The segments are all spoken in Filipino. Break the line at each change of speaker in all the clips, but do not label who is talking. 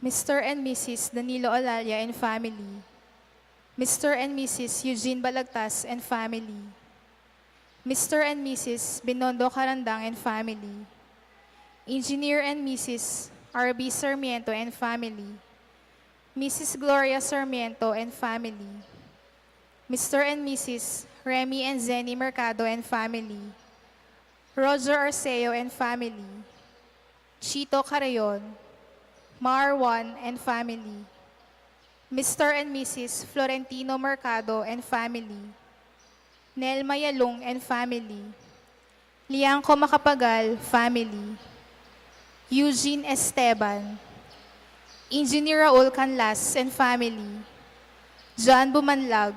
Mr. and Mrs. Danilo Olalia and family, Mr. and Mrs. Eugene Balagtas and family, Mr. and Mrs. Binondo Carandang and family, Engineer and Mrs. R.B. Sarmiento and family, Mrs. Gloria Sarmiento and family, Mr. and Mrs. Remy and Zenny Mercado and family, Roger Arceo and family, Chito Carayon, Marwan and family, Mr. and Mrs. Florentino Mercado and family, Nelma Yalong and family, Liangco Macapagal, family, Eugene Esteban, Engineer Raul Canlas and family, John Bumanlag,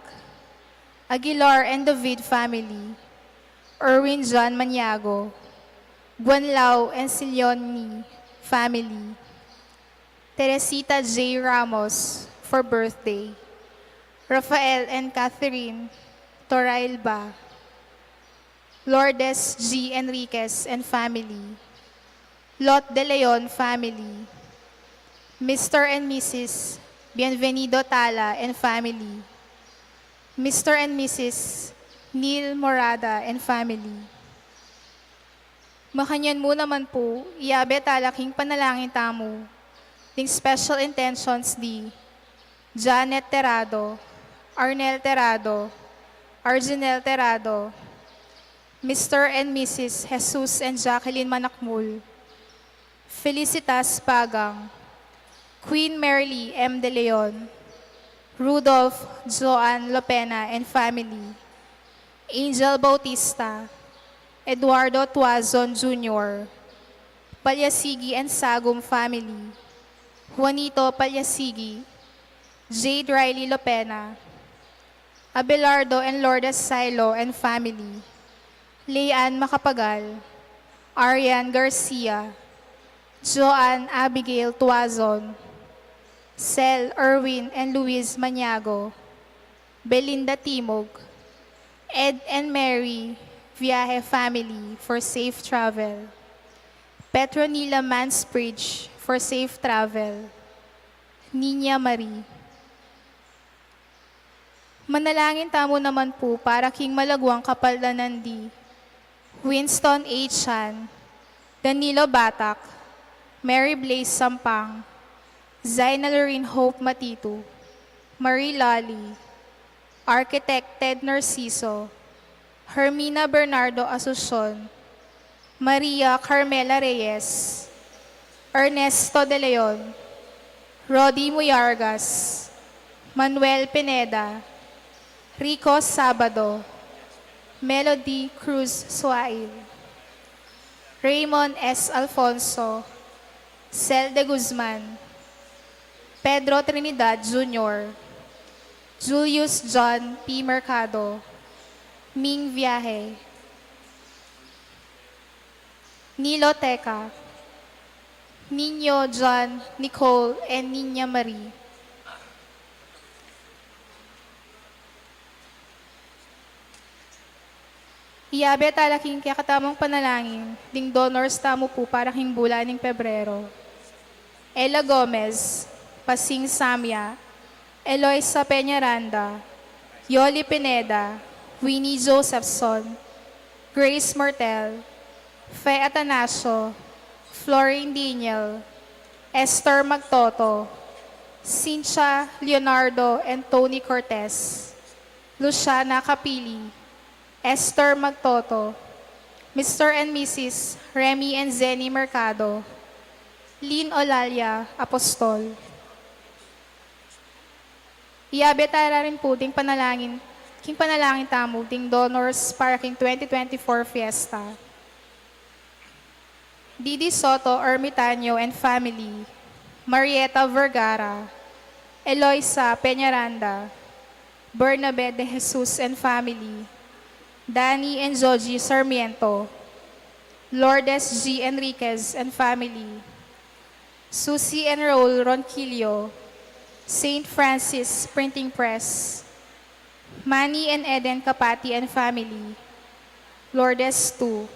Aguilar and David family, Erwin John Maniago, Buanlao and Silioni family, Teresita J. Ramos for birthday, Rafael and Catherine Torailba, Lourdes G. Enriquez and family, Lot de Leon family, Mr. and Mrs. Bienvenido Tala and family, Mr. and Mrs. Neil Morada and family. Makanyan mo naman po, iabe talaking panalangin tamo, ting special intentions di Janet Terado, Arnel Terado, Arginel Terado, Mr. and Mrs. Jesus and Jacqueline Manakmul, Felicitas Pagang, Queen Merly M. De Leon, Rudolph Joan Lopena and family, Angel Bautista, Eduardo Tuazon Jr., Palyasigi and Sagum family, Juanito Palyasigi, Jade Riley Lopena, Abelardo and Lourdes Silo and family, Leanne Macapagal, Arian Garcia, Joanne Abigail Tuazon, Cel Erwin and Luis Maniago, Belinda Timog, Ed and Mary Viaje family for safe travel, Petronila Mansbridge for safe travel, Nina Marie. Manalangin tamo naman po para King Malagwang Kapaldanan di Winston H. Chan, Danilo Batak, Mary Blaze Sampang, Zaina Lorraine Hope Matitu, Marie Lally, Architect Ted Narciso, Hermina Bernardo Asuncion, Maria Carmela Reyes, Ernesto De Leon, Rodi Muyargas, Manuel Pineda, Rico Sabado, Melody Cruz Suail, Raymond S. Alfonso, Cel de Guzman, Pedro Trinidad Jr., Julius John P. Mercado, Ming Viaje, Nilo Teca, Nino John Nicole and Nina Marie. Iabe talaking kaya katamang panalangin, ding donors tamo po para himbula ng Pebrero. Ella Gomez, Pasing Samya, Eloisa Peñaranda, Yoli Pineda, Winnie Josephson, Grace Martel, Fe Atanasio, Florine Daniel, Esther Magtoto, Cynthia Leonardo and Tony Cortez, Luciana Capili, Esther Magtoto, Mr. and Mrs. Remy and Zenny Mercado, Lynn Olalia Apostol. Iabe tara rin po ding panalangin, king panalangin tamo ding donors para king 2024 fiesta. Didi Soto Ermitanyo and family, Marieta Vergara, Eloisa Peñaranda, Bernabe de Jesus and family, Danny and Joji Sarmiento, Lourdes G. Enriquez and family, Susie and Raul Ronquillo, St. Francis Printing Press, Manny and Eden Kapati and family, Lourdes 2,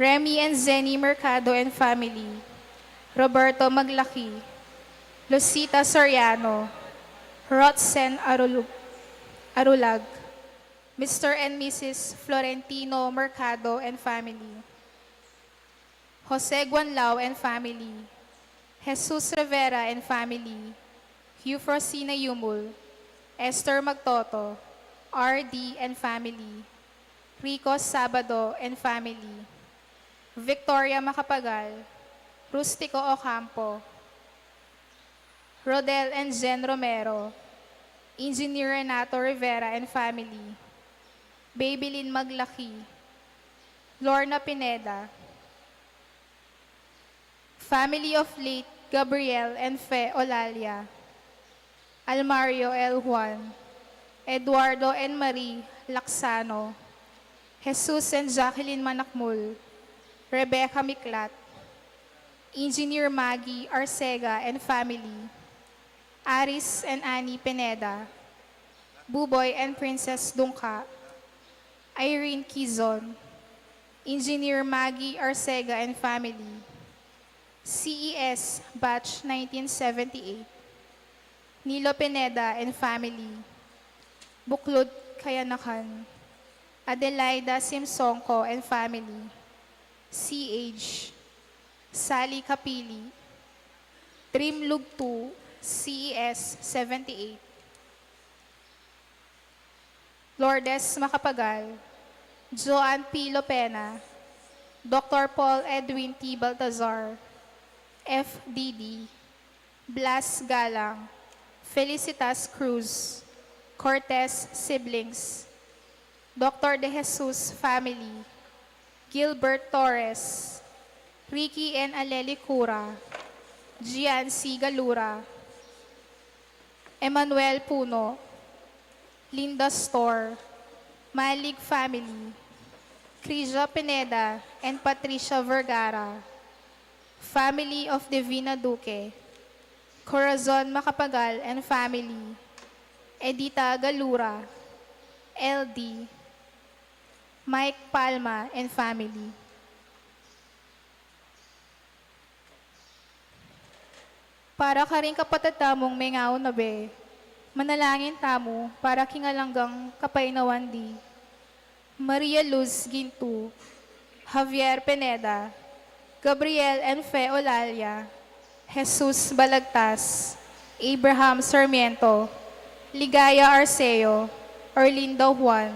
Remy and Zenny Mercado and family, Roberto Maglaki, Lucita Soriano, Rotzen Arulag, Mr. and Mrs. Florentino Mercado and family, Jose Guanlao and family, Jesus Rivera and family, Eufrosina Yumul, Esther Magtoto, RD and family, Rico Sabado and family, Victoria Macapagal, Rustico Ocampo, Rodel and Jen Romero, Engineer Renato Rivera and family, Babylin Maglaki, Lorna Pineda, family of late Gabriel and Fe Olalia, Almario L. Juan, Eduardo and Marie Laksano, Jesus and Jacqueline Manakmul, Rebecca Miklat, Engineer Maggie Arcega and family, Aris and Annie Pineda, Buboy and Princess Dungka, Irene Kizon, Engineer Maggie Arcega and family, CES Batch 1978, Nilo Pineda and family, Buklod Kayanakan, Adelaida Simsonko and family, CH, Sally Kapili, Trim Lugtu, CES 78, Lourdes Macapagal, Joanne P. Lopena, Dr. Paul Edwin T. Baltazar, FDD, Blas Galang, Felicitas Cruz, Cortez siblings, Dr. De Jesus family, Gilbert Torres, Ricky and Aleli Cura, Gian C. Galura, Emmanuel Puno, Linda Store, Malig family, Crisia Pineda and Patricia Vergara, family of Divina Duque, Corazon Macapagal and family, Edita Galura, LD, Mike Palma and family. Para ka rin kapatid tamong may ngao na be, manalangin tamo para kingalanggang kapainawan di. Maria Luz Gintu, Javier Pineda, Gabriel and Fe Olalia, Jesus Balagtas, Abraham Sarmiento, Ligaya Arceo, Orlindo Juan,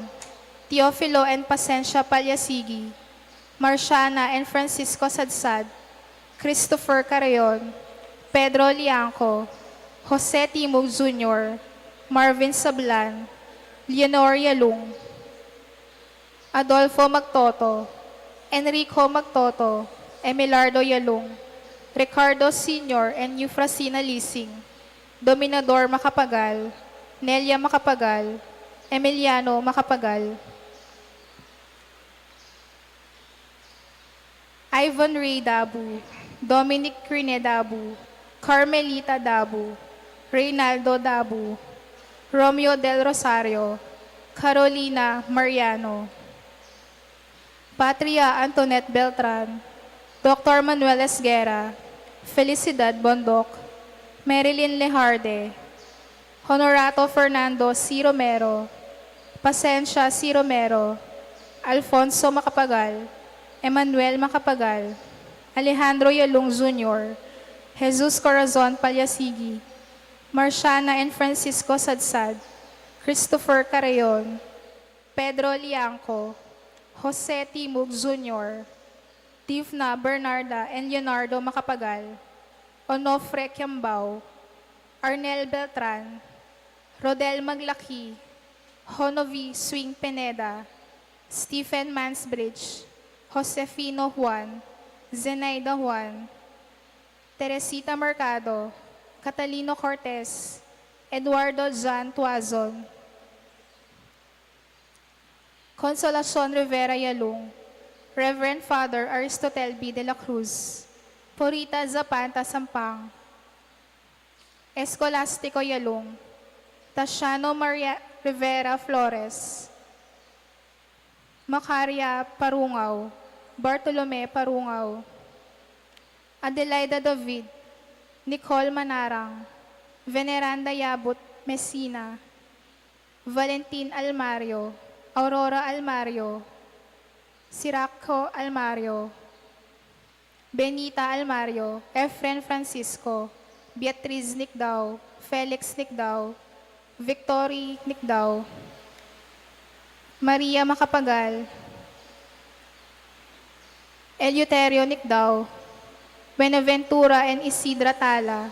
Teofilo and Pasencia Palyasigi, Marciana and Francisco Sadsad, Christopher Carayon, Pedro Lianco, Jose Timog Jr., Marvin Sablan, Leonor Yalung, Adolfo Magtoto, Enrico Magtoto, Emilardo Yalung, Ricardo Sr. and Eufrasina Lising, Dominador Macapagal, Nelia Macapagal, Emiliano Macapagal, Ivan Ray Dabu, Dominic Crine Dabu, Carmelita Dabu, Reynaldo Dabu, Romeo Del Rosario, Carolina Mariano, Patria Antoinette Beltran, Dr. Manuel Esguera, Felicidad Bondok, Marilyn Lejarde, Honorato Fernando C. Romero, Pasencia C. Romero, Alfonso Macapagal, Emmanuel Macapagal, Alejandro Yalung Jr., Jesus Corazon Palyasigi, Marciana and Francisco Sadsad, Christopher Carayon, Pedro Lianco, Jose Timog Jr., Tifna Bernarda and Leonardo Macapagal, Onofre Kiambao, Arnel Beltran, Rodel Maglaki, Honovi Swing Pineda, Stephen Mansbridge, Josefino Juan, Zenaida Juan, Teresita Mercado, Catalino Cortez, Eduardo Jan Tuazon, Consolacion Rivera Yalung, Reverend Father Aristotel B. de la Cruz, Porita Zapanta Sampang, Escolastico Yalung, Tasiano Maria Rivera Flores, Macaria Parungaw, Bartolome Parungaw, Adelaida David, Nicole Manarang, Veneranda Yabut Messina, Valentin Almario, Aurora Almario, Siracco Almario, Benita Almario, Efren Francisco, Beatriz Nicdao, Felix Nicdao, Victory Nicdao, Maria Macapagal, Eleuterio Nicdao, Benaventura and Isidra Tala,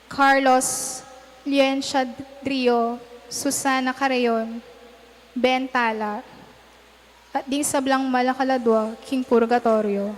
Carlos Liencia Drio, Susana Carayon, Ben Tala, at ding sablang Malakaladwa, King Purgatorio.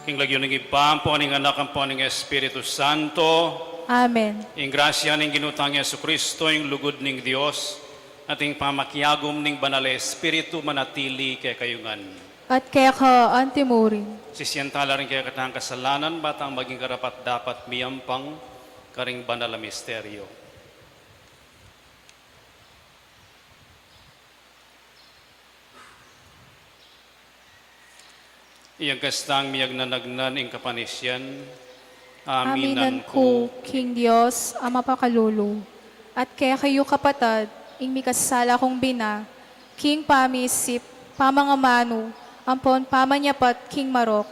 King lagyo ng ipampo aning anak ang po aning Espiritu Santo.
Amen.
Ing grasya ning ginutang Yesu Kristo, ing lugod ning Dios, ating pamakiagom ning banal na Espiritu manatili kay kayungan.
At kaya ka antimurin.
Sisiyantala rin kaya katang kasalanan, batang maging karapat dapat miyampang karing banal na misteryo. Iyang kastang miyag nanagnan ing kapanisyan.
Aminan ko, King Diyos, Ama Pakalulo, at kaya kayo kapatad, ing mikasala kong bina, King Pamisip, Pamangamano, ampon pamanyapat, King Marok,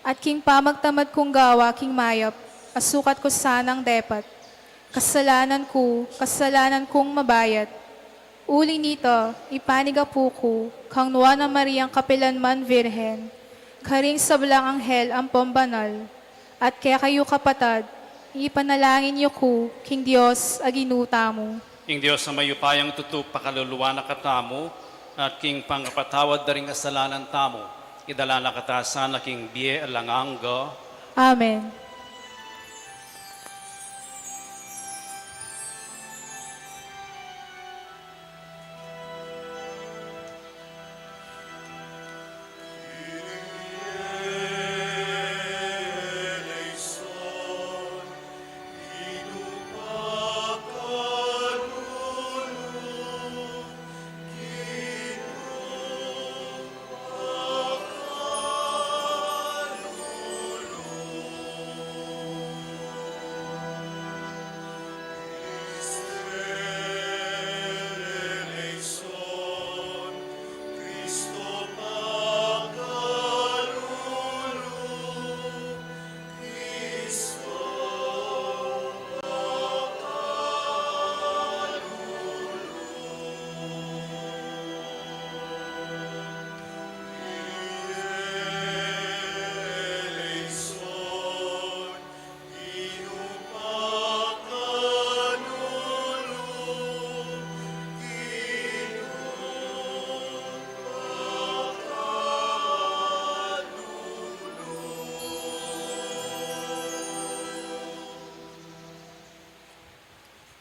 at King Pamagtamad kong gawa, King Mayap, asukat ko sanang depat, kasalanan kong mabayat. Uli nito, ipaniga po ko, kang nuwa na Mariang Kapilanman Virhen, karing sablang anghel ang pambanal, at kaya kayo kapatad, ipanalangin niyo ko, King Diyos, aginuta mo.
Ing Diyos na mayupayang tutup pakaluluwa na katamo, at king pangkapatawad na rin kasalanan tamo, idala na katasan aking biye alanganga.
Amen.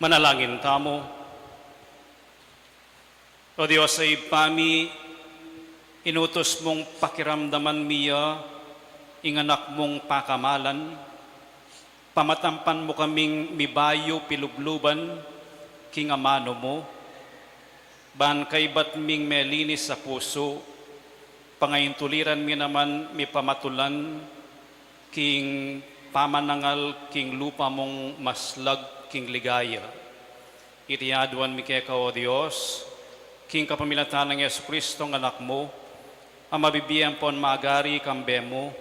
Manalangin tamo. O Diyos ay pami, inutos mong pakiramdaman miya, inganak mong pakamalan, pamatampan mo kaming mibayo pilubluban, kingamano mo, ban kay ba't ming melinis sa puso, pangayintuliran mi naman mi pamatulan, king pamanangal, king lupa mong maslag, king ligaya. Itiyaduan mi kaya o Diyos, king kapamilatan ng Yesu Kristo ng anak mo, ang mabibiyan pon maagari kambe mo,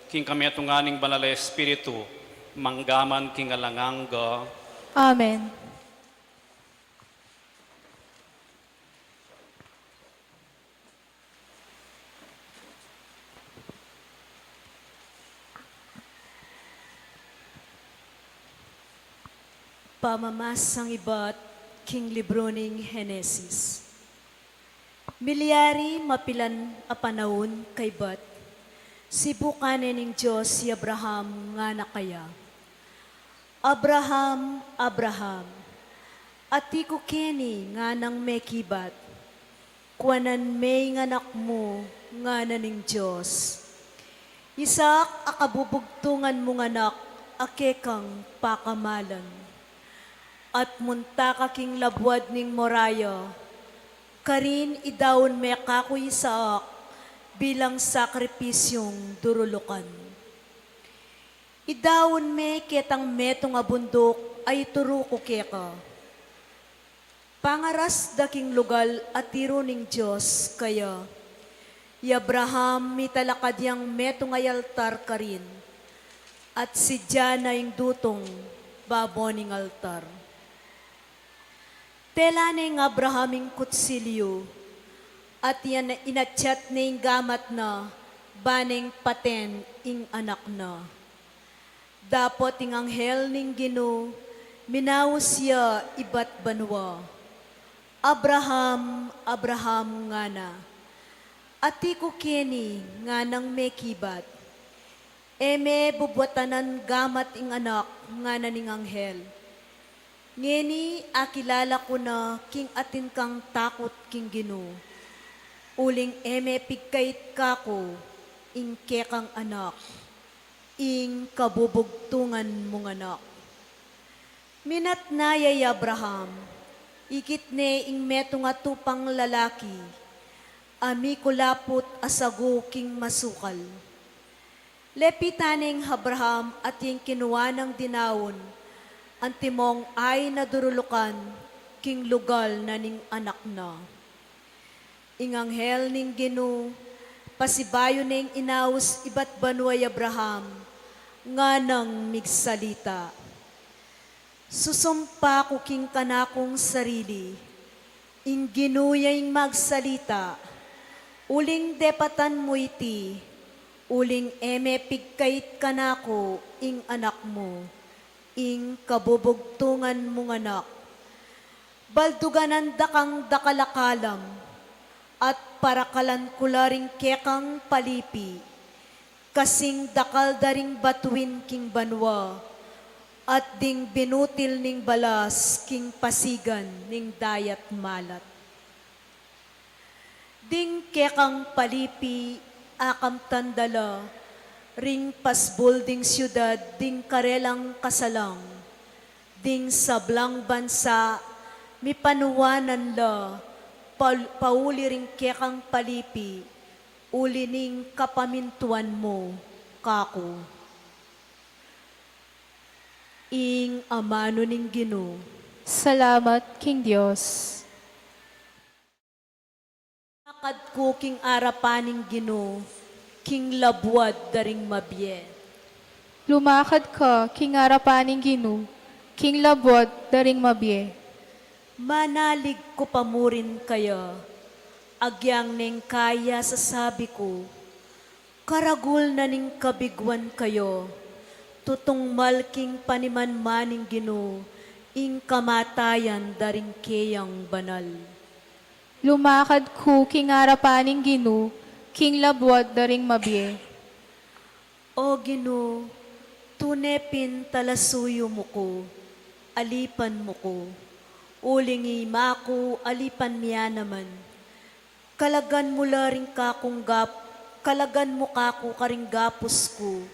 king kami atunganing banal na Espiritu, manggaman king alanganga.
Amen.
Pamamasang iba't king libro ning Henesis. Milyari mapilan a panahon kay bat, sibukanin ning Diyos si Abraham nga nakaya. Abraham, Abraham, ati ko kini nga nang mekibat, kuanan may nganak mo nga naning Diyos. Isak akabubugtungan mo nganak, akekang pakamalan. At munta kaking labwad ning Moraya, karin idawon me kakoy Isaak bilang sakripisyong durulukan. Idawon me ketang metong abundok ay turo ko keka. Pangaras daking lugal at tiro ning Diyos kaya, i Abraham mitalakadyang metong ay altar karin, at si Diana yung dutong baboning altar. Tela na yung Abrahaming kutsilyo, at yan inatsyat na yung gamat na, baning paten ing anak na. Dapot ing anghel ning Gino, minawas siya ibat banwa. Abraham, Abraham nga na, ati ko kini nga nang mekibat, eme bubwatanan gamat ing anak nga na ning anghel. Ngeni akilala ko na king atin kang takot king Gino. Uling eme pigkait kako, ing kekang anak, ing kabubugtungan mong anak. Minat na yay Abraham, ikit ne ing meto nga tupang lalaki, ami kulapot asago king masukal. Lepitaneng Abraham at yung kinuha ng dinawon, antimong ay nadurulukan, king lugal na ning anak na. Inganghel ning Gino, pasibayo ning inaus ibat banway Abraham, nga nang migsalita. Susumpa ko king kanakong sarili, ing ginuyay magsalita, uling depatan mo iti, uling eme pigkait kanako, ing anak mo, ing kabubugtungan mong anak. Balduganan dakang dakalakalam, at parakalan kularing kekang palipi, kasing dakal daring batuin king banwa, at ding binutil ning balas king pasigan ning dayat malat. Ding kekang palipi, akam tandala, ring pasbol ding syudad, ding karelang kasalang, ding sablang bansa, mi panuwanan la, pauli ring kekang palipi, uli ning kapamintuan mo, kako. Ing amano ning Ginoo.
Salamat, King Diyos.
Akad ko king arapaning Ginoo, king labwad daring mabye.
Lumakad ka, King arapaning Ginoo, King labot daring mabye.
Manalig ko pamurin kaya, agyang ning kaya sa sabi ko, karagul na ning kabigwan kayo, tutong malking panimanmaning Ginoo, ing kamatayan daring keyang banal.
Lumakad ku, King arapaning Ginoo, King labot daring mabye.
O Ginoo, tunepin talasuyo mo ko, alipan mo ko, uling imako, alipan niya naman. Kalagan mo laring kalagan mo kako karing gapos ko,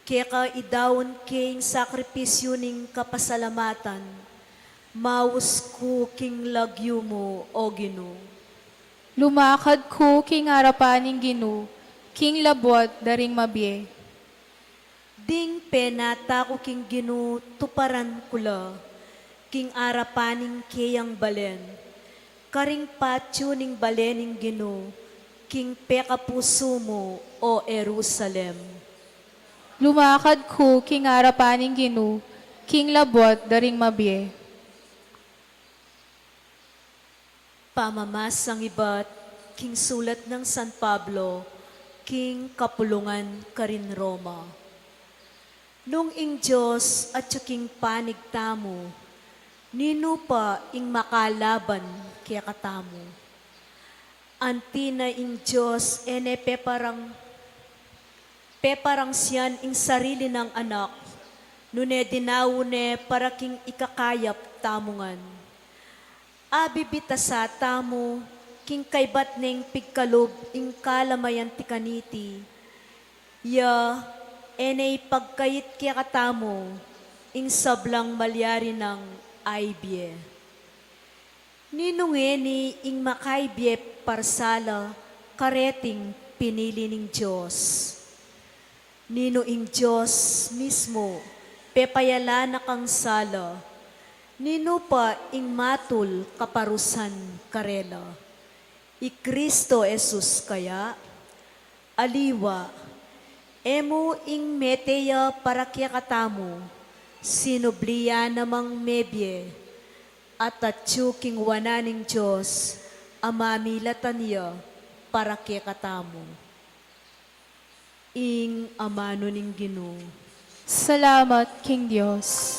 kaya ka idawon king sakripisyo ning kapasalamatan, maus ko king lagyo mo, o Ginoo.
Lumakad ku, King arapaning Ginoo, King labot daring mabye.
Ding penata ko king Ginoo, tuparan kula, king arapaning keyang balen, karing patyo ning balening Ginoo, king peka puso mo, o Jerusalem.
Lumakad ku, King arapaning Ginoo, King labot daring mabye.
Pamamasang iba't, king sulat ng San Pablo, king kapulungan karin Roma. Nung ing Diyos at king panig tamo, nino pa ing makalaban kaya katamo. Antina ing Diyos ene peparang siyan ing sarili ng anak, nune dinawune para king ikakayap tamungan. Abibita sa tamo, king kaybat ning pigkalob ing kalamayan tikaniti. Ya, enay pagkayit kaya katamo, ing sablang malyari ng aibye. Ninungeni ing makaibye parsala, kareting pinili ning Diyos. Nino ing Diyos mismo, pepayala na kang sala, nino pa ing matul kaparusan karela. I Kristo Jesus kaya, aliwa, emo ing meteya para kya katamo, sinubliya namang mebye, at atsuking wananing Diyos, amamilatan niya para kya katamo. Ing amano ning Ginoo.
Salamat, King Diyos.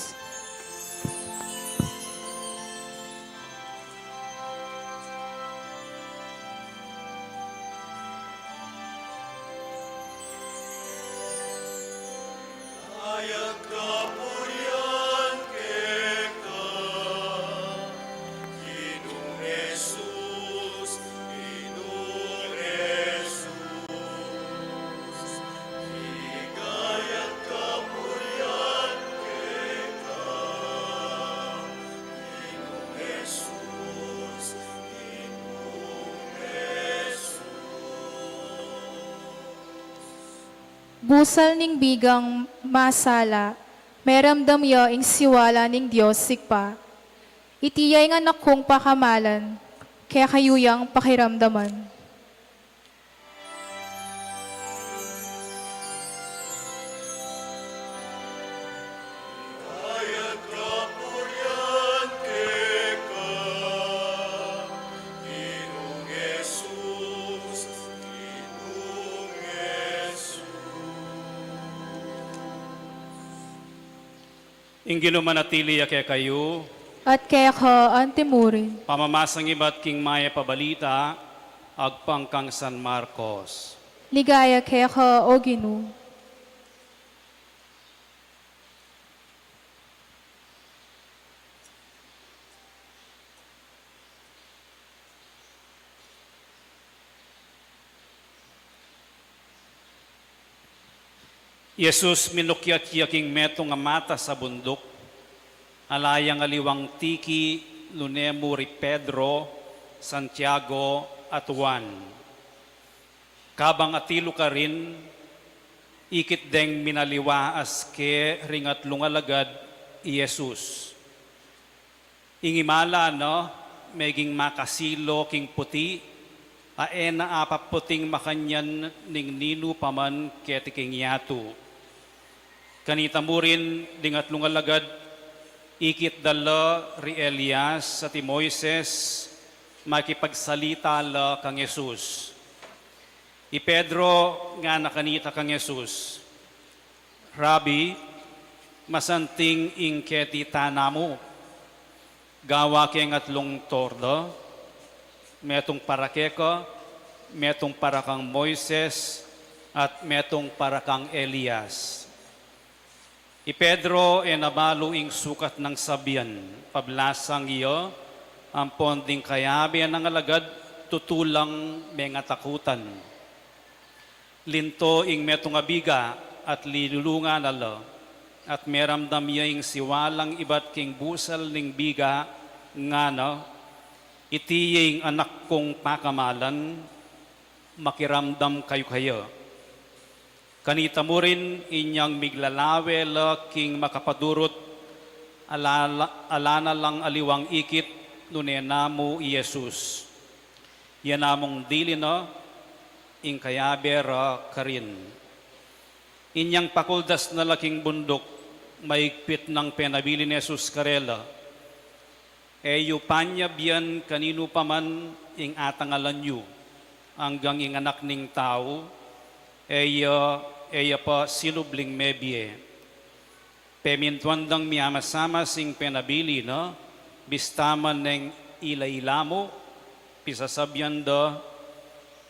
Busal ning bigang masala, meramdam yo ing siwala ning Diyos sikpa. Itiyay nga nakong pakamalan, kaya kayuyang pakiramdaman.
Ingino manatili kaya kayo,
At kaya ka antimurin,
pamamasang iba't king maya pabalita, agpangkang San Marcos.
Ligaya kaya ka, O Ginoo.
Jesus minukyak-yaking meto nga mata sa bundok, alayang aliwang tiki, lunemo ri Pedro, Santiago at Juan. Kabang atilo ka rin, ikit deng minaliwaas ke ringat lungalagad i Jesus. Ingimala no, meging makasilo king puti, aena apaputing makanyan ning ninu paman ketiking yatu. Kanita mo rin dingat lungalagad, ikit dala ri Elias at Moises, makipagsalita la kang Jesus. I Pedro nga nakanita kang Jesus, Rabbi, masanting ingketi tanamo, gawa keng atlong tordo, metong parakeko, metong para kang Moises, at metong para kang Elias. I Pedro nabalo ing sukat ng sabian, pablasang iyo, ang ponding kayabi ng alagad, tutulang mga takutan. Linto ing metong abiga at lilulungan alo, at meramdam iya ing siwalang ibat king busal ning biga, nga no, itiying anak kong pakamalan, makiramdam kayo. Kanita mo rin inyang miglalawe la king makapadurot, alana lang aliwang ikit, nunena mo i Jesus. Yan namong dili no, ing kayabera karin. Inyang pakuldas na laking bundok, maigpit ng penabili ni Jesus karela. Eyo panyabian kanino paman ing atangalan yu, hanggang ing anak ning tao, eya pa sinubling mebye. Pemintuandang miyamasama sing penabili, no? Bistaman ng ilailamo, pisasabyan da,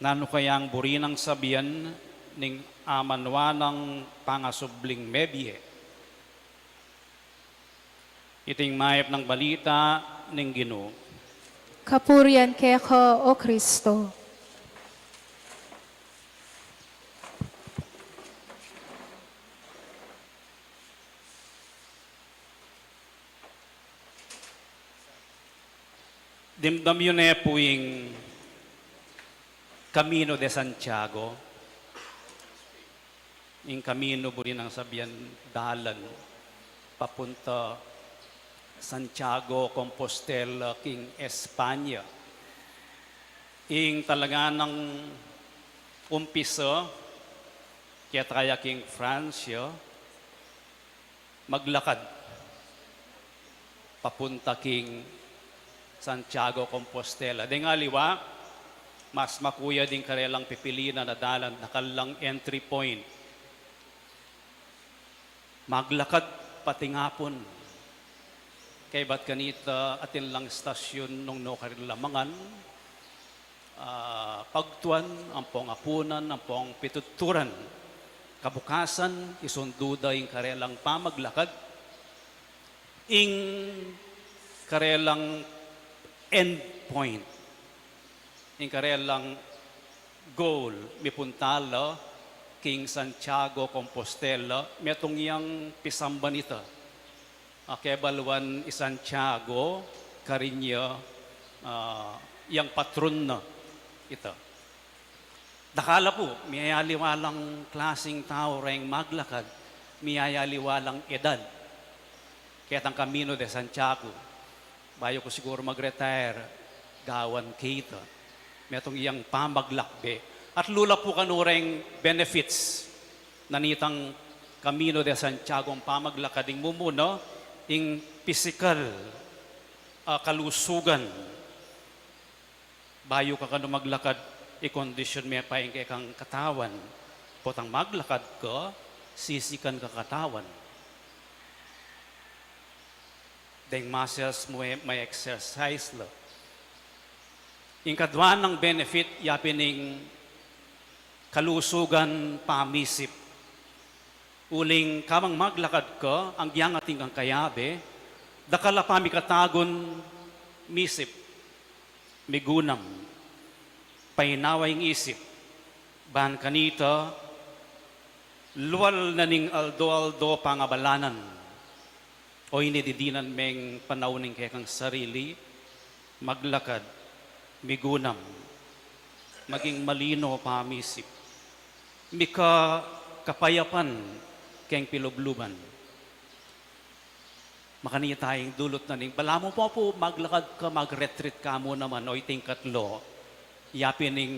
nano kayang burinang sabyan, ning amanwanang pangasubling mebye. Iting mayap ng balita ning Ginoo.
Kapurian kaya ka, O Kristo.
Dimdam yun po yung Camino de Santiago. Yung Camino po rin ang sabihan dalan papunta Santiago, Compostela, king Espanya. Yung talaga ng umpisa, kaya kaya king Francia, maglakad papunta king Santiago, Compostela. Di nga liwa, mas makuya din karelang pipilinan na dalan, nakalang entry point. Maglakad pati ngapon. Kay ba't kanita atin lang stasyon nung no karilamangan, pagtuan, ang pong apunan, ang pong pituturan. Kabukasan, isunduda yung karelang pamaglakad. Ing karelang end point. Yung karelang goal, mipuntala, King Santiago, Compostela, metong yang pisamban ito. Kebalwan Santiago, Cariño, yang patron na ito. Dakala po, miyayaliwalang klaseng tao rin maglakad, miyayaliwalang edad. Kaya ang Camino de Santiago, bayo ko siguro mag-retire, gawan kita. Metong iyang pamaglakbe. At lula po kanureng benefits na nitang Camino de Santiago ang pamaglakading mumuno, ing physical kalusugan. Bayo ka kano maglakad, i-condition may pa ing kang katawan. Potang maglakad ka, sisikan ka katawan. Deng muscles mo may exercise lo. Ing kadwan ng benefit, yapining kalusugan pamisip. Uling kamang maglakad ka, ang giyang ating ang kayabe, dakala pa mikatagon misip, migunam, painaway isip, ban kanita, luwal na ning aldo-aldo pangabalanan, o inididinan meng panawning kekang sarili, maglakad, migunam, maging malino pamisip, mika kapayapan keng pilubluban. Makaniya tayong dulot na ning, bala mo po maglakad ka, mag-retreat ka mo naman, o iting katlo, yapin ning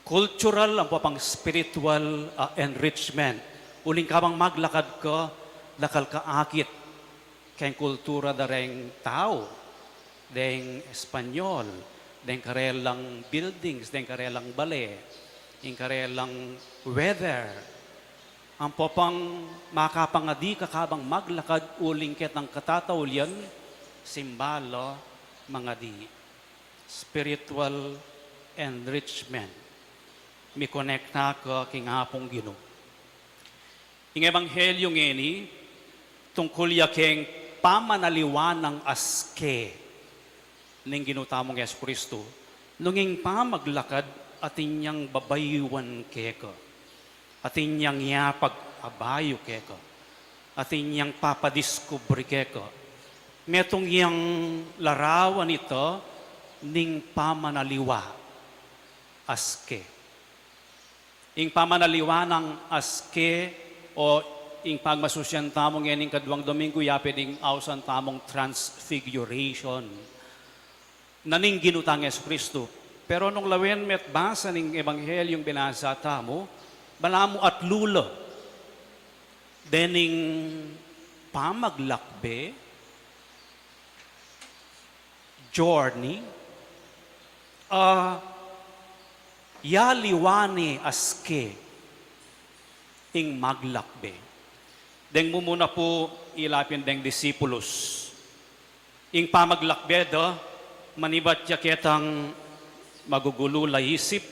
cultural, ang pang spiritual enrichment. Uling ka bang maglakad ka, lakal ka akit, keng kultura dareng tao, deng Espanyol, deng karelang buildings, deng karelang bale, deng karelang weather. Ang popang makapangadi kakabang maglakad uling ketang katataulian, simbalo, mga di. Spiritual enrichment. Mi connect na ka kingapong Ginoo. Ing ebanghelyo ngeni, tungkol yakeng pamanaliwan ng aske ning ginutamong Yesu Kristo, nunging pamaglakad atin niyang babayuan keka, atin niyang yapag abayo keka, atin niyang papadiskubre keka. Metong yang larawan ito ning pamanaliwa aske. Ing pamanaliwa ng aske o ing pagmasusyan tamong yan ing kadwang Domingo yapin ing ausan tamong transfiguration naning ginutang Yesu Kristo. Pero nung lawen met basa ning ebanghelyong binasa tamo, balamo at lula dening pamaglakbe journey yaliwani aske ing maglakbe. Deng mo muna po ilapin deng disipulos. Ing pamaglakbe do, manibat ya ketang magugulula isip,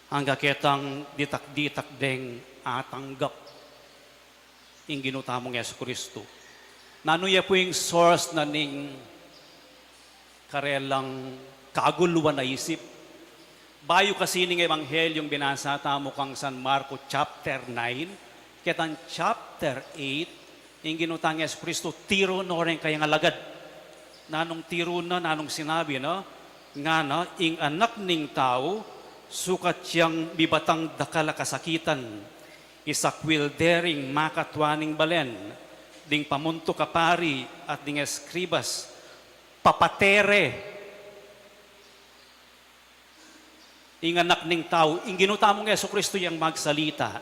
hangga ketang ditak-ditak deng atanggap. Ing ginutamong Yesu Kristo. Nanuya po yung source na ning karelang kaguluan na isip. Bayo kasi ning ebanghelyong binasa tamo kang San Marco chapter 9, ketang chapter 8, ing ginutang Yesu Kristo, tiro no rin kayang alagad. Nanong tiro na, nanong sinabi, no? Nga na, ing anak ning tao, sukat siyang bibatang dakala kasakitan, isakwil dering makatwaning balen, ding pamunto kapari at ding eskribas, papatere, ing anak ning tao, ing ginutamong Yesu Kristo yang magsalita,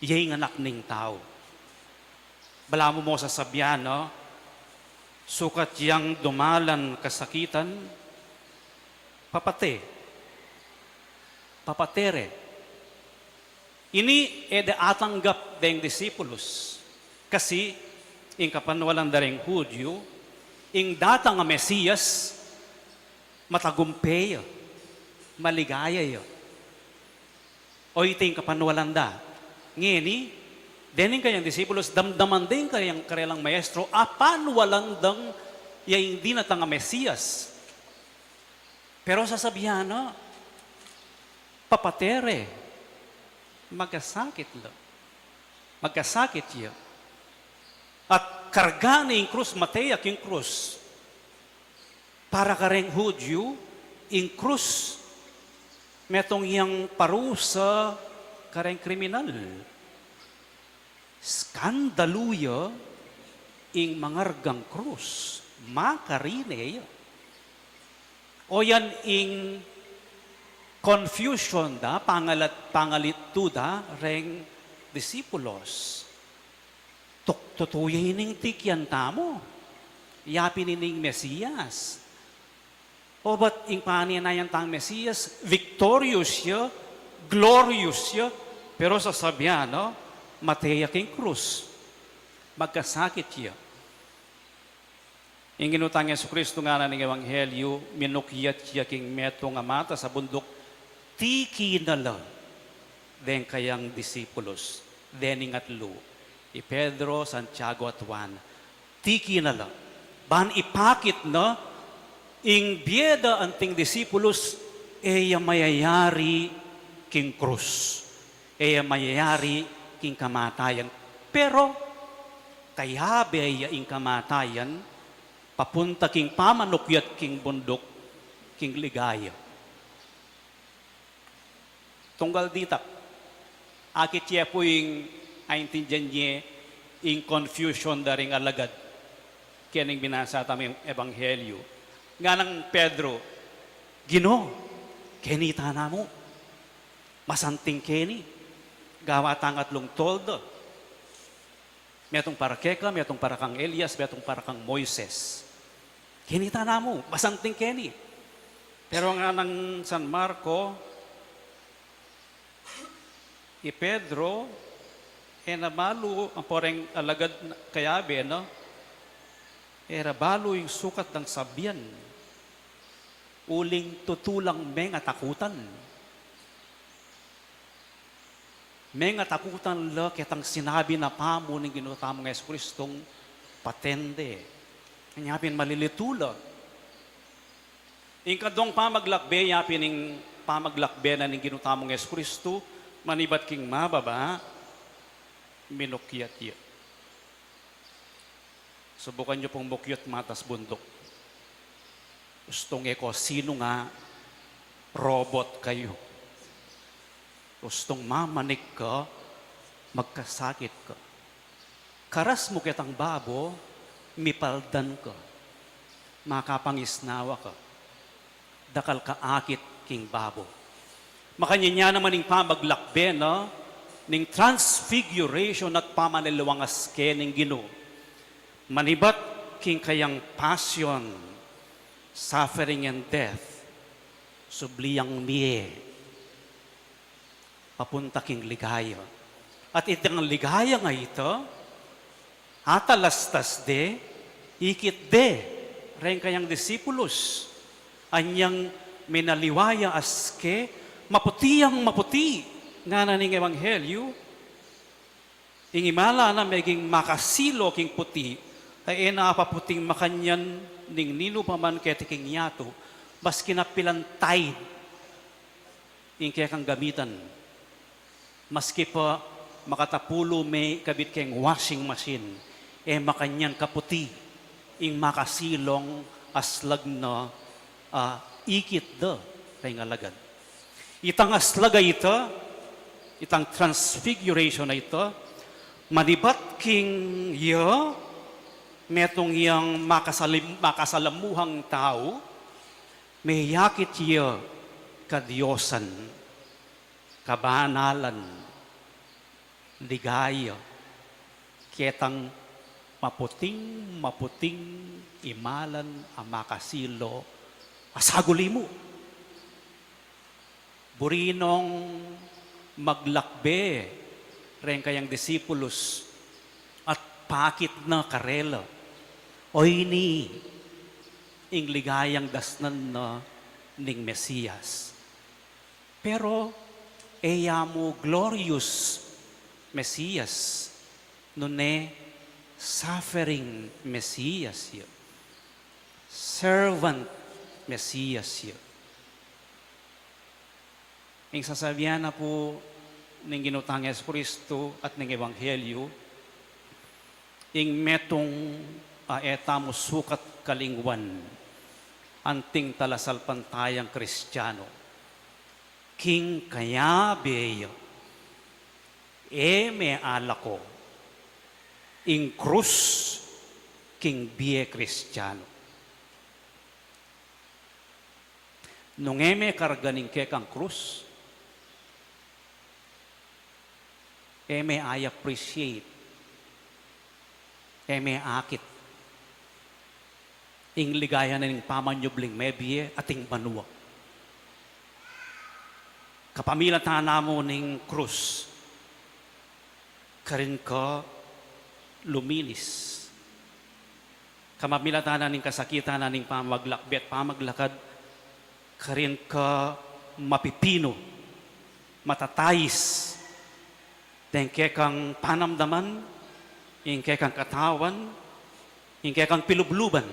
iyang anak ning tao. Bala mo sasabihan, no? Sukat yang dumalan kasakitan, papatere. Ini ede atanggap deng disipulos. Kasi, ing kapanwalan dareng Hudyo, ing datang nga Mesiyas, matagumpay, maligaya yo. O iting kapanwalan da. Ngini, dening kayang disipulos, damdaman din kayang karelang maestro, apan walang dang yung hindi na tanga Mesiyas. Pero sasabihan na, papatere, magkasakit lo. Magkasakit yo. At karga na yung krus, mateyak yung krus. Para kareng Hudyo, yung krus, metong yung parusa, kareng kriminal. Skandaluya ing mangargang krus, makarine. O yan ing confusion da, pangalituda, reng disipulos. Tutuyin ning tikyan tamo. Yapin ning Mesiyas. O ba't ing paninayan tang Mesiyas, victorious siya, glorious siya, pero sasabihan, no? Mateya king krus. Magkasakit siya. Ing ginutang Yesu Kristo nga na ng Ebanghelyo, minukyat siya king meto nga mata sa bundok, tiki na lang, den kayang disipulos, den ingatlo, i Pedro, Santiago at Juan, tiki na lang, ban ipakit na, ing bieda anting disipulos, eya mayayari king krus, eya mayayari king kamatayan. Pero, kaya beya ing kamatayan, papunta king pamanukyat king bundok, king ligaya. Tunggal dita, akit siya po yung aintindihan niya in confusion daring alagad. Kaya nang binasa tamo yung Ebanghelyo. Nga ng Pedro, Gino, kenita na mo. Masanting keni. Gawa tangatlong toldo. Metong para keka, metong para kang Elias, metong para kang Moises. Kinita na mo, masanting keni. Pero nga ng San Marco, Pedro, nabalo ang poreng alagad kayabe, no? Nabalo yung sukat ng sabyan. Uling tutulang meng atakutan. Meng atakutan la kitang sinabi na pamo ng ginutamo ng Yesu Kristong patende. Kanyapin malilitula. Inkadong pamaglakbe, yapin ng pamaglakbe na ng ginutamo ng Yesu Kristo, manibat king mababa, minukyat ya. Subukan nyo pong mukyat matas bundok. Gustong eko, sino nga robot kayo? Gustong mamanik ka, magkasakit ka. Karas mo kitang babo, mipaldan ka. Makapangisnawa ka. Dakal ka akit king babo. Makanya niya naman ng pamaglakbe, no? Ning transfiguration at pamaniliwangas ke ning Ginoo. Manibat king kayang passion, suffering and death, subliyang miye, papunta king ligaya. At itang ligaya nga ito, atalastas de, ikit de, ren kayang disipulos, anyang minaliwaya aske, maputiyang maputi, nga naning Ebanghelyo, ingimala na meging makasilo king puti, ay napaputing makanyan ning nino paman ketiking yato, bas kinapilantay, ing kaya kang gamitan, maski pa makatapulo may kabit kayong washing machine, makanyan kaputi, ing makasilong aslag na ikit da, kay ngalagad. Itang aslaga ito, itang transfiguration na ito, manibat king metong yang makasalamuhang tao, may yakit iya kadyosan, kabanalan, ligaya, ketang maputing imalan ang makasilo, asaguli mo. Burinong maglakbe, ren kayang disipulos, at pakit na karela, oy ni, ing ligayang dasnan na ning Mesiyas. Pero, eya mo glorious Mesiyas, nune suffering Mesiyas yun. Servant Mesiyas yun. Ing sasabihan na po ning ginutang Yesu Kristo at ning Ebanghelyo, ing metong etamo sukat kalingwan, anting talasal pantayang Kristiyano, king kayabe, me alako, ing krus, king biye Kristiyano. Nung eme karganing kekang krus, eme I appreciate, eme akit, ing ligaya na ning pamanyubling mebiye ating banwa. Kapamilatan namo ning krus, karin ka lumilis, kamamilatan naning kasakitan naning pamaglakbet, pamaglakad, karin ka mapipino, matatayis, tengke kang panamdaman, ingke kang katawan, ingke kang pilubluban,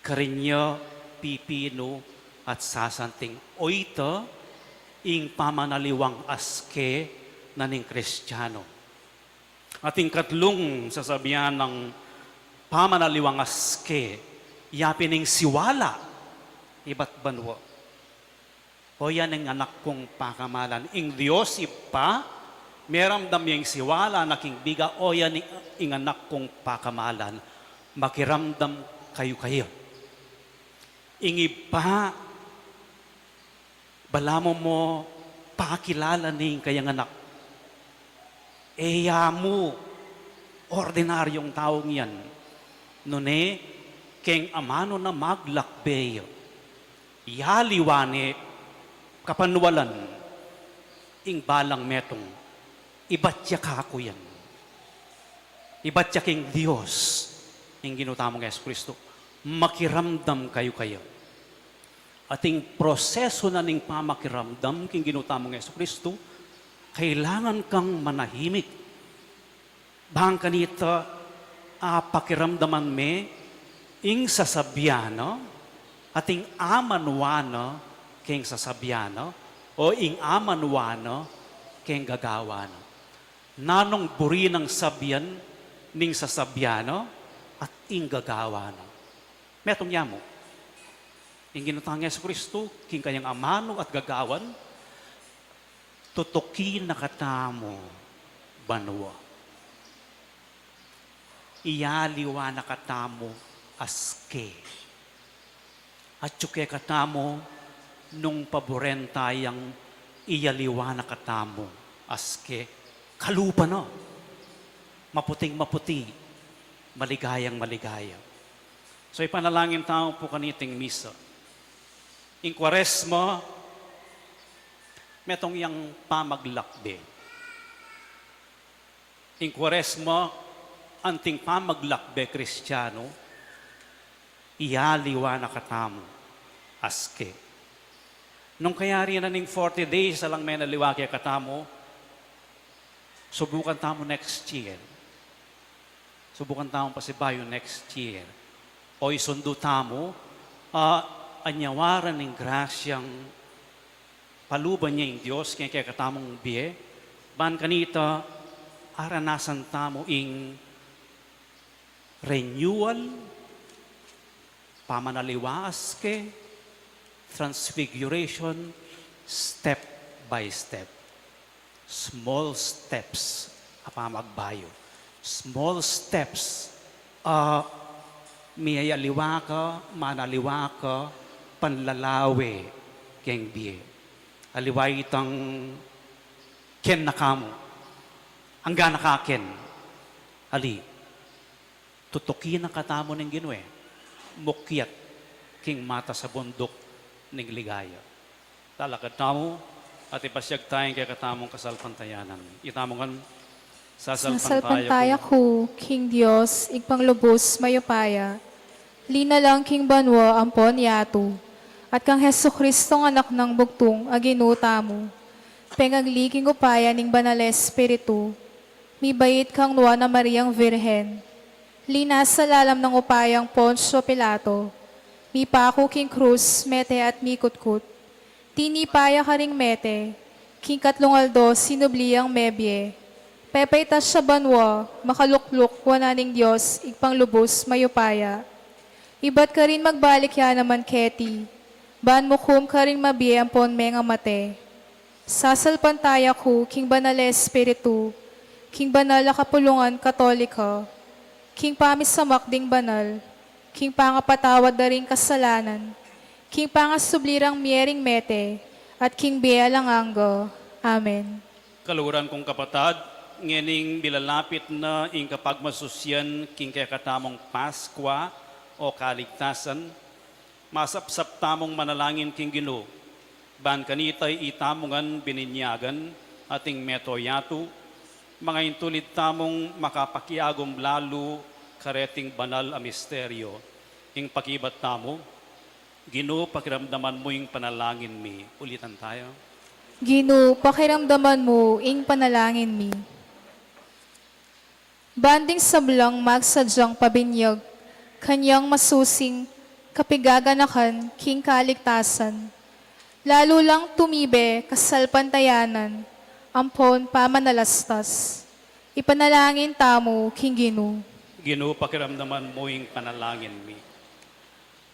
karin niya pipino at sasanting oito ing pamanaliwang aske naning Kristiyano. Ating katlong sasabihan ng pamanaliwang aske, yapining siwala, iba't banwa. O yan ang anak kong pakamalan. Ing Diyos ipa, meramdam yung siwala na king biga, o yan ang anak kong pakamalan. Makiramdam kayo. Ing ipa, balamo mo, pakilala ning kayang anak. Eya mo, ordinaryong taong yan. Nune, keng amano na maglakbeyo. Yaliwane, kapanwalan, ing balang metong, ibatya kako yan. Ibatya king Diyos, ing ginutamong Yesu Kristo, makiramdam kayo. Ating proseso na ning pamakiramdam, king ginutamong Yesu Kristo, kailangan kang manahimik. Bang kanita, pakiramdaman me, ing sasabyano, ating amanwano, king sasabyano, o ing amanwano, king gagawano. Nanong buri ng sabyan, ning sasabyano, at ing gagawano. Metong yamo, ing ginutang Yesu Kristo, king kanyang amano at gagawan, tutukin na katamo, banwa. Iyaliwa na katamo, aske. At tsuke katamo, nung paborentayang iyaliwa na katamo, aske. Kalupa no. Maputing maputi, maligayang maligaya. So ipanalangin tao po kaniting misa. In Kwaresma, metong yang pamaglakbe. In Kwaresma, anting pamaglakbe Kristiyano, iyaliwa na katamo, aske. Nung kayari na ning 40 days alang may naliwa kaya katamo, subukan tamo next year. Subukan tamo pasibayo next year. O isundo tamo, anyawaran ng grasyang paluban niya yung Diyos, kaya katamong biye, ban kanita, aranasan tamo ing renewal, pamanaliwas ke, transfiguration, step by step. Small steps, apamagbayo. Small steps, miyayaliwa ka, manaliwa ka, panlalawe, keng biye. Aliway itang ken na kamo. Hangga nakaken. Ali, tutukin ang katamo ng ginwe. Mukyat, king mata sa bundok ng ligaya. Talakad tamo, at ipasyag tayong kaya katamong kasalpantayanan. Itamongan,
Sasalpantaya ko, King Diyos, igpanglubos mayupaya. Lina lang King Banwa ampon yato. At kang Heso Kristong anak ng bugtong aginuta mo. Pengagliging upaya ning banal Espiritu. Mibait kang nuwa na Mariang Virhen. Lina sa lalam ng upayang Poncio Pilato. Mipako King Cruz, mete at mikutkut. Tinipaya ka ring mete. King Katlungaldo, sinubliyang mebye. Pepaitas sa banwa, makalukluk, wananing Diyos, igpanglubos, mayupaya. Iba't ka rin magbalik ya naman keti. Ban mo kum ka rin mabiye ampon menga mate. Sasalpantaya ko, King Banal Espiritu, King Banal na Kapulungan Katolika, King Pamis sa Makding Banal, King Pangapatawad na ring kasalanan, King Pangasublirang Miering Mete, at King Bea Langanga. Amen.
kaluran kong kapatad, ngening bilalapit na ing kapag masusyan king kaya katamong Paskwa o kaligtasan, masapsap tamong manalangin king Ginoo. Ban kanitay itamongan bininyagan ating metoyato, mga intulid tamong makapakiagom lalo kareting banal a misteryo, ing pakibat namo, Ginoo, pakiramdaman mo yung panalangin mi. Ulitan tayo.
Ginoo, pakiramdaman mo ing panalangin mi. Banding sablang magsadyang pabinyag, kanyang masusing kapigaganakan king kaligtasan. Lalo lang tumibe kasalpantayanan, ampon pamanalastas. Ipanalangin tamo king Ginoo.
Ginoo, pakiramdaman mo yung panalangin mi.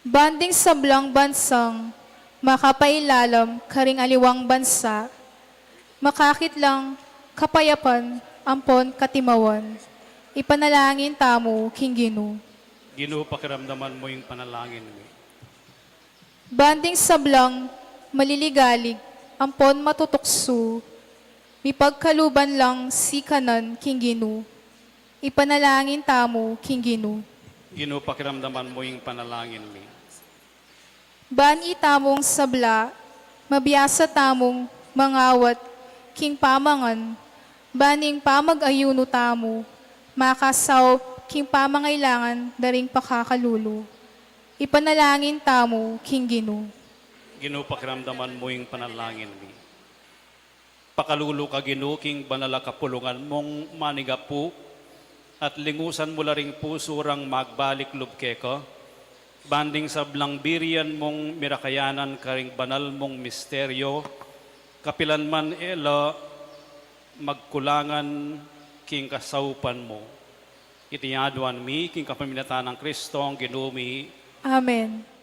Banding sablang bansang, makapailalam karing aliwang bansa, makakit lang kapayapan, ampon katimawan. Ipanalangin tamo king Ginoo.
Ginoo, pakiramdaman mo yung panalangin mi.
Banding sablang maliligalig, ampon matutukso, mipagkaluban lang sikanan king Ginoo. Ipanalangin tamo king Ginoo.
Ginoo, pakiramdaman mo yung panalangin mi.
Bani tamong sabla, mabiyasa tamong mangawat, king pamangan, baning pamag-ayuno tamo, makasaw king pamangailangan daring pakakalulo. Ipanalangin tamo king Ginoo.
Ginoo, pakiramdaman mo yung panalangin mi. Pakalulo ka, Ginoo, king banala kapulungan mong manigapu, at lingusan mo laring pusurang magbalik lubke ko, banding sa blangbirian mong mirakayanan karing banal mong misteryo, kapilan man ela magkulangan king kasaupan mo. Itiyaduan mi, king kapaminatan ng Kristo, ang Ginoo mi.
Amen.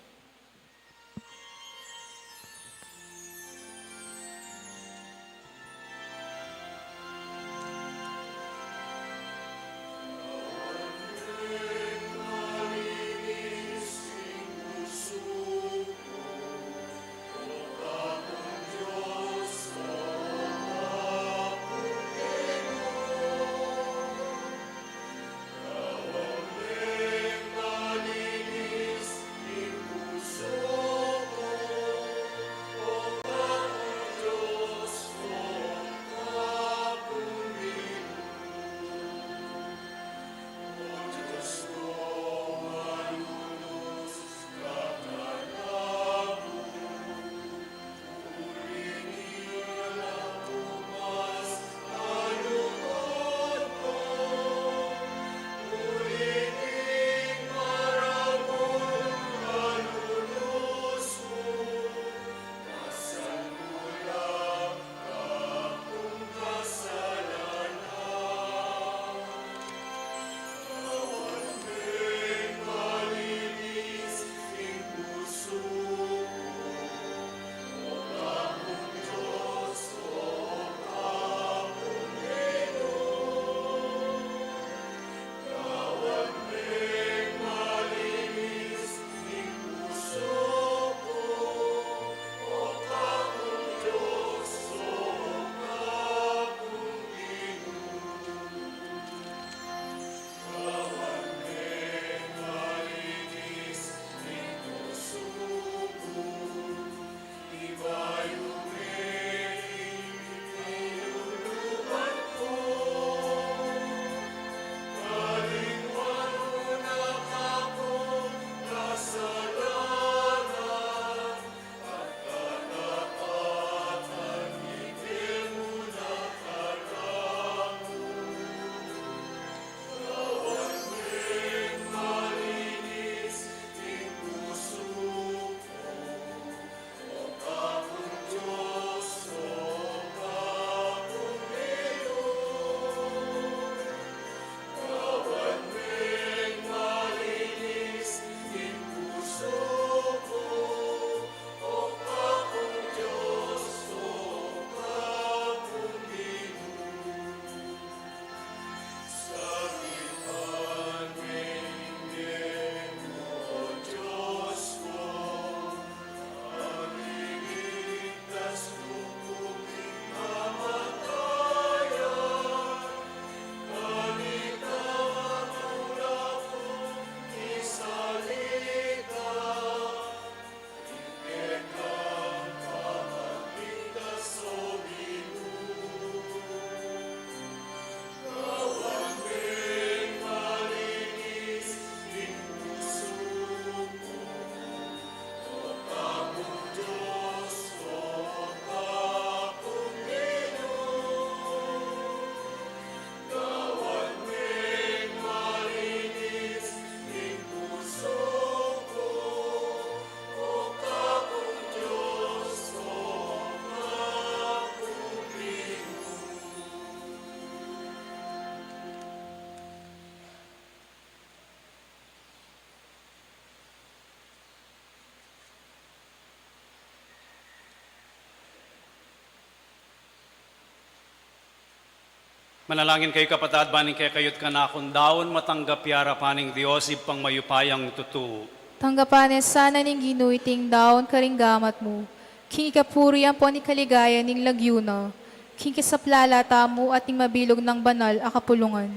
Manalangin kayo kapatad, baning kaya kayot ka na akong daon matanggap yara paning Diyos ipang mayupayang tutu.
Tanggapan sana ning ginuiting daon karing gamat mo. King ikapuri ang po ni kaligaya ning lagyuna. King kisaplalata mo at ning mabilog ng banal a kapulungan.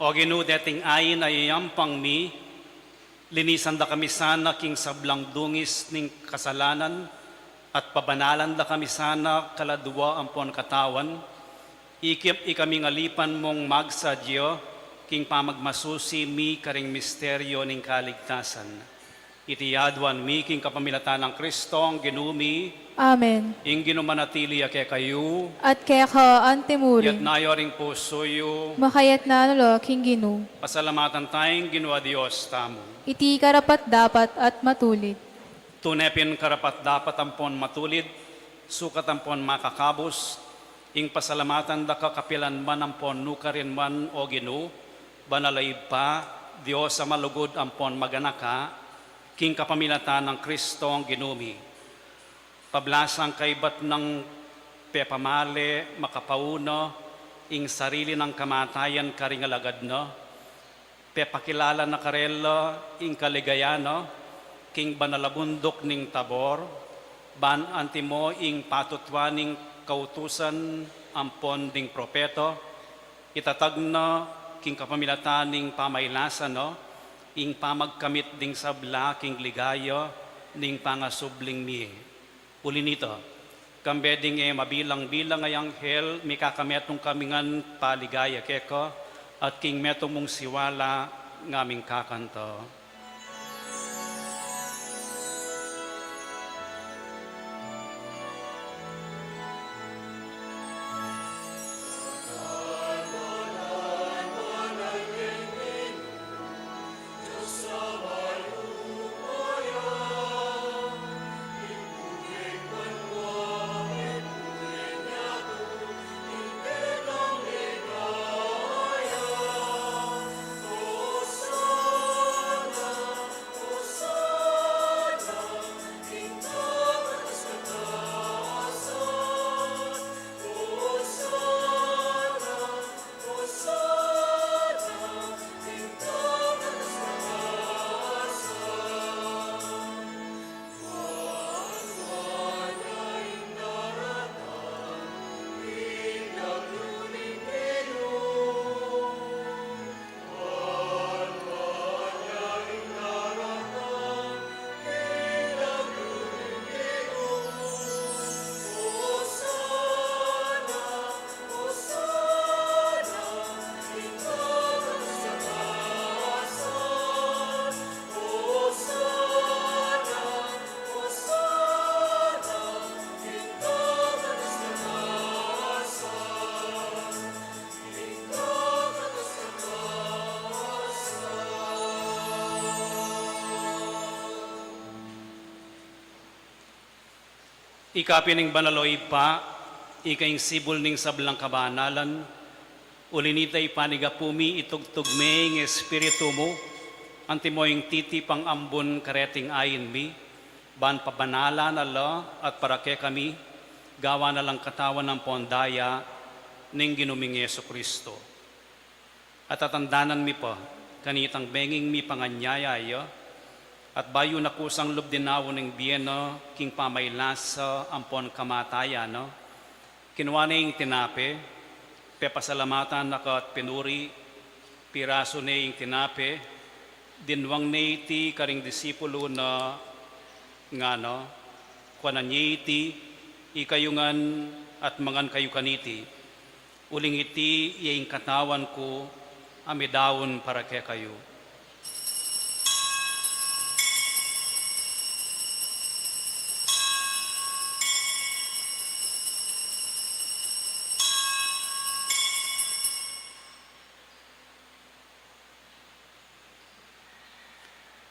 O Ginoo dating ayin ay yampang mi, linisan da kami sana king sablang dungis ning kasalanan, at pabanalan da kami sana kaladwa ampon katawan, ikami ngalipan mong magsadyo, king pamagmasusi mi karing misteryo ning kaligtasan. Itiyadwan mi king kapamilatan ng Kristong ginumi,
Amen.
ing ginumanatili kay kayo,
At kaya ka
yat
antemuri,
nayoring pusoyo,
makayat na nulo king ginu.
pasalamatan tayong ginawa Diyos tamo.
Iti karapat dapat at matulid.
Tunepin karapat dapat ampon matulid, sukat ampon makakabos, ing pasalamatan da kakapilan man ampon nukarin man o Ginoo, banalaib pa, Diyos sa malugod ampon maganaka, king kapamilatan ng Kristo ang ginumi. Pablasang kaibat ng pepamale, makapauno, ing sarili ng kamatayan karingalagad no, pepakilala na karelo, ing kaligayano, king banalabundok ning tabor, ban antimo ing patutwaning kautusan ampon ding propeto, itatag na king kapamilatan ning pamaylasan no, ing pamagkamit ding sabla king ligayo ning pangasubling mi. Uli nito, kambeding mabilang-bilang ay anghel, may kakametong kamingan paligaya keko, at king metong mong siwala ngaming kakanto. Ikapi ning banaloy pa, ikaing sibol ning sablang kabanalan, ulinitay panigapumi itugtugme ng espiritu mo, antimoing titi pang ambon kareting ayin mi, ban pabanalan ala at parake kami, gawa na lang katawan ng pondaya ning ginuming Yesu Kristo. At tatandanan mi pa, kanitang benging mi panganyayaya, at bayo na kusang lubdinawo ng biyeno, king pamaylasa ampon kamataya, no? Kinuha na yung tinape, pepasalamatan na at pinuri, piraso na yung tinape, dinwang na iti karing disipulo na nga, no? Kwa na iti, ikayungan at mangan kayo kaniti. Uling iti, yung katawan ko, amidawon para kaya kayo.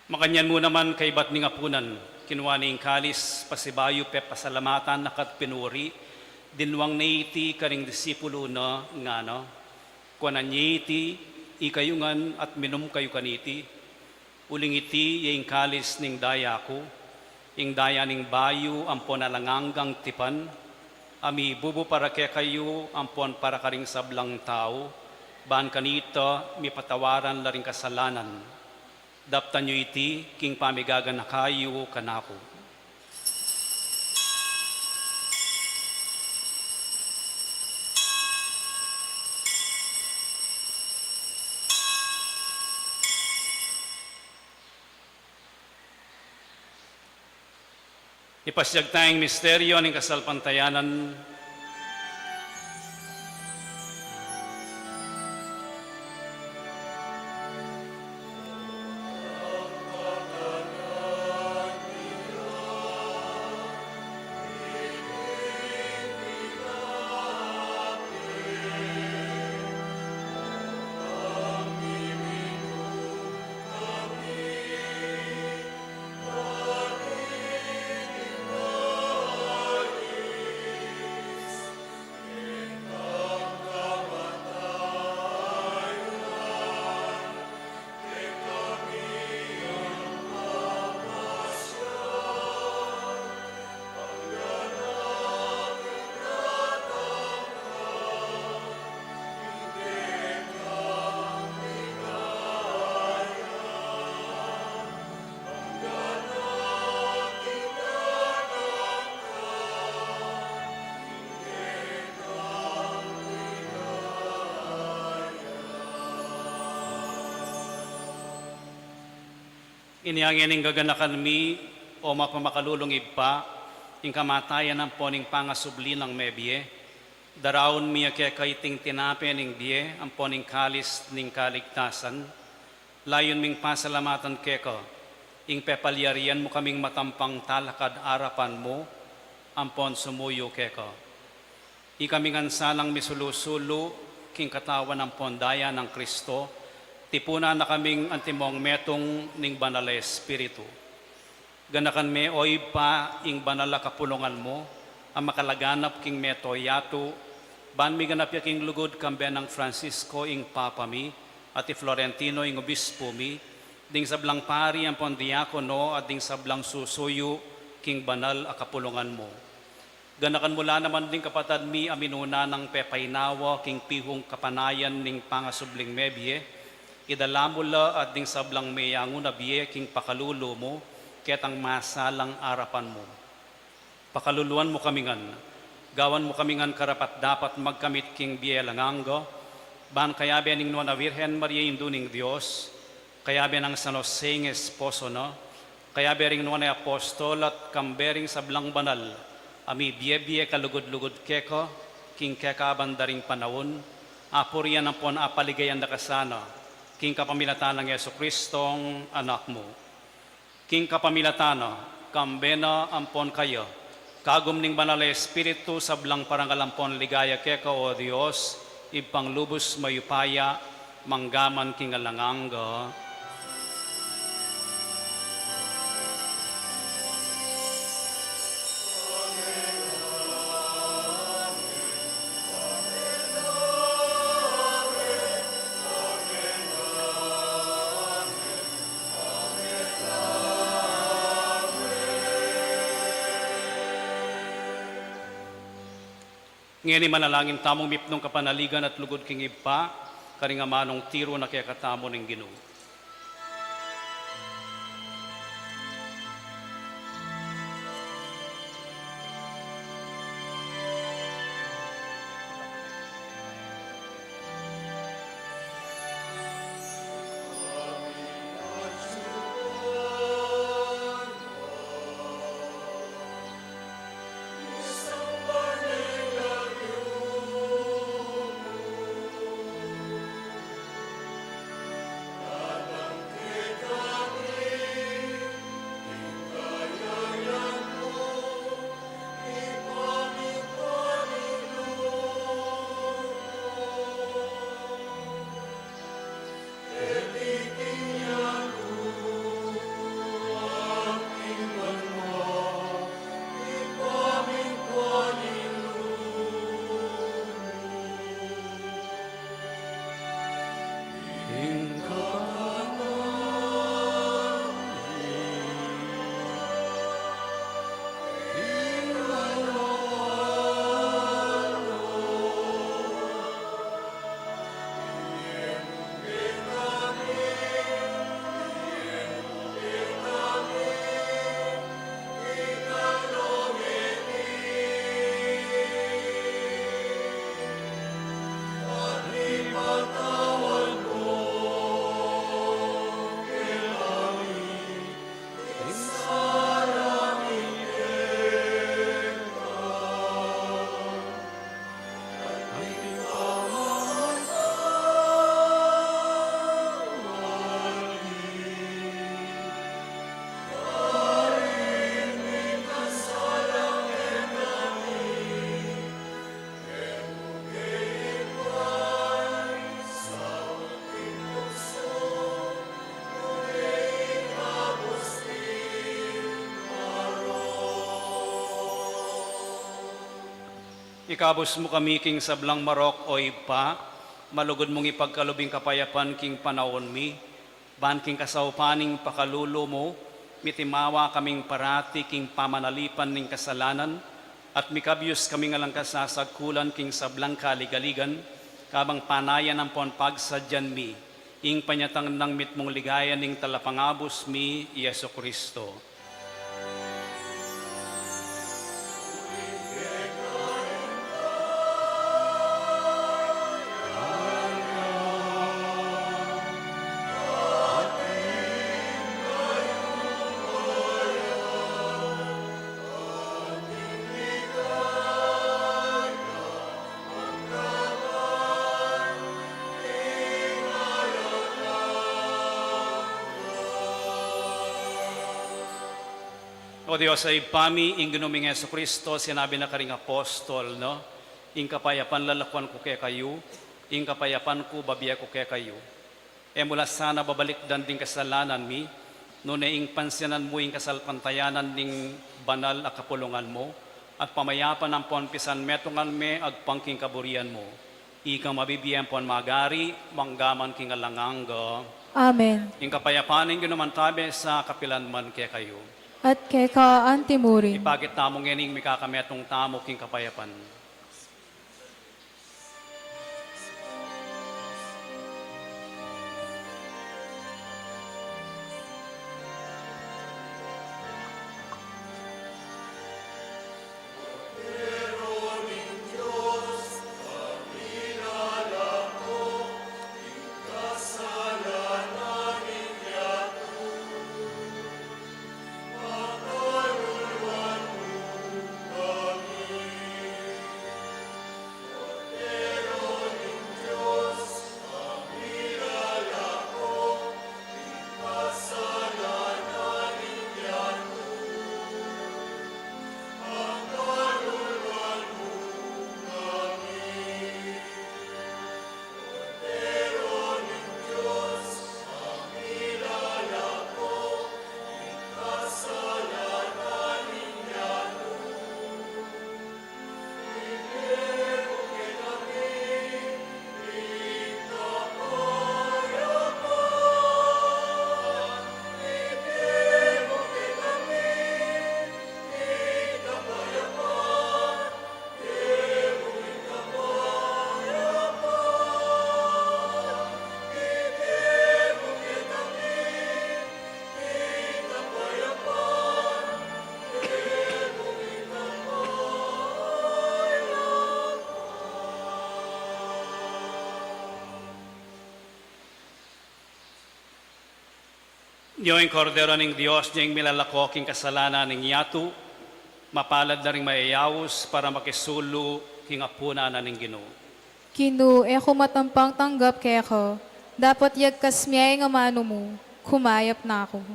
Makanyan mo naman kay bat ning apunan, kinuha ning kalis, pasibayo pe pasalamatan nakat pinuri, dinwang naiti karing disipulo na nga no, kuanan iti, ikayungan at minum kayo kaniti, uling iti yung kalis ning daya ko, ing daya ning bayo ampon alanganggang tipan, Ami bubu para kaya kayo, ampon para karing sablang tao, baan kanito, mi patawaran la ring kasalanan. Daptan nyo iti, king pamigagan na kayo kanako. Ipasyag tayong misteryo ng kasalpantayanan. Iniangin ng gaganakan mi o mapamakalulong ipa, ing kamatayan ng poning pangasubli ng mebye, daraon miya kaya kaiting tinape ning die, ang poning kalis ning kaligtasan, layon ming pasalamatan keko, ing pepalyarian mo kaming matampang talakad arapan mo, ang pon sumuyo keko. Ikaming ansalang misulusulo, king katawan ng pondaya ng Kristo, tipuna na kaming antimong metong ning banal espiritu. Ganakan me oy pa ing banal kapulungan mo, ang makalaganap king meto yato, ban mi ganap ya king lugod kambe ng Francisco ing papa mi, at Florentino ing obispo mi, ding sablang pari ang pondiakono at ding sablang susuyo king banal kapulungan mo. Ganakan mula naman ding kapatad mi aminuna ng pepaynawa king pihong kapanayan ning pangasubling mebye, idalamula at ding sablang mayango na biye king pakalulo mo, ketang masalang arapan mo. Pakaluluan mo kamingan, gawan mo kamingan karapat dapat magkamit king biye langanggo, ban kaya bening nuan na Virgen Maria induning Diyos, kaya benang San Jose ng esposo no, kaya bering nuan ay apostol at kambering sablang banal, ami biye-biye kalugod-lugod keko, king keka bandaring panawon, apurian ang pon apaligayan na kasana, king kapamilatan ng Yesu Kristong anak mo. King kapamilatano, kambena ampon kayo, kagum ning banal na espiritu sablang parangalampon ligaya keka o Dios, ipanglubos mayupaya, manggaman king alanganga. Ngayon manalangin tamong mipnong kapanaligan at lugod king ipa, karingamanong tiro na kaya katamo ng Ginoo. Ikabos mo kami king sablang marok o ipa, malugod mong ipagkalubing kapayapan king panahon mi, ban king kasaupaning pakalulo mo, mitimawa kaming parati king pamanalipan ning kasalanan, at mikabyos kami nga lang kasasagkulan king sablang kaligaligan, kabang panayan ang pagsadyan mi, ing panyatang ng mitmong ligaya ning talapangabos mi, Yeso Kristo. O Diyos ay pami, ing ginuming Yeso Kristo, sinabi na karing apostol, no? Ing kapayapan lalakwan ko kaya kayo, ing kapayapan ko babiya ko kaya kayo. E mula sana babalik dan ding kasalanan mi, no na ing pansyanan mo ing kasalpantayanan ning banal a kapulungan mo, at pamayapan ang ponpisan metungan me agpangking kaburian mo. Ika mabibiyan pon magari, manggaman king alanganga.
Amen.
Ing kapayapan ing ginuman tabi sa kapilanman kaya kayo.
At kay ka antimurin.
Ipagit tamong ining mikakametong tamo king kapayapan. Yung kordero ng Diyos, niyang milalako king kasalanan ng yatu, mapalad na rin mayayawos para makisulo king apuna na ng Ginoo.
Kinu, e kumatampang tanggap kaya ko. Dapat yagkas miyay nga mano mo. Kumayap na ako.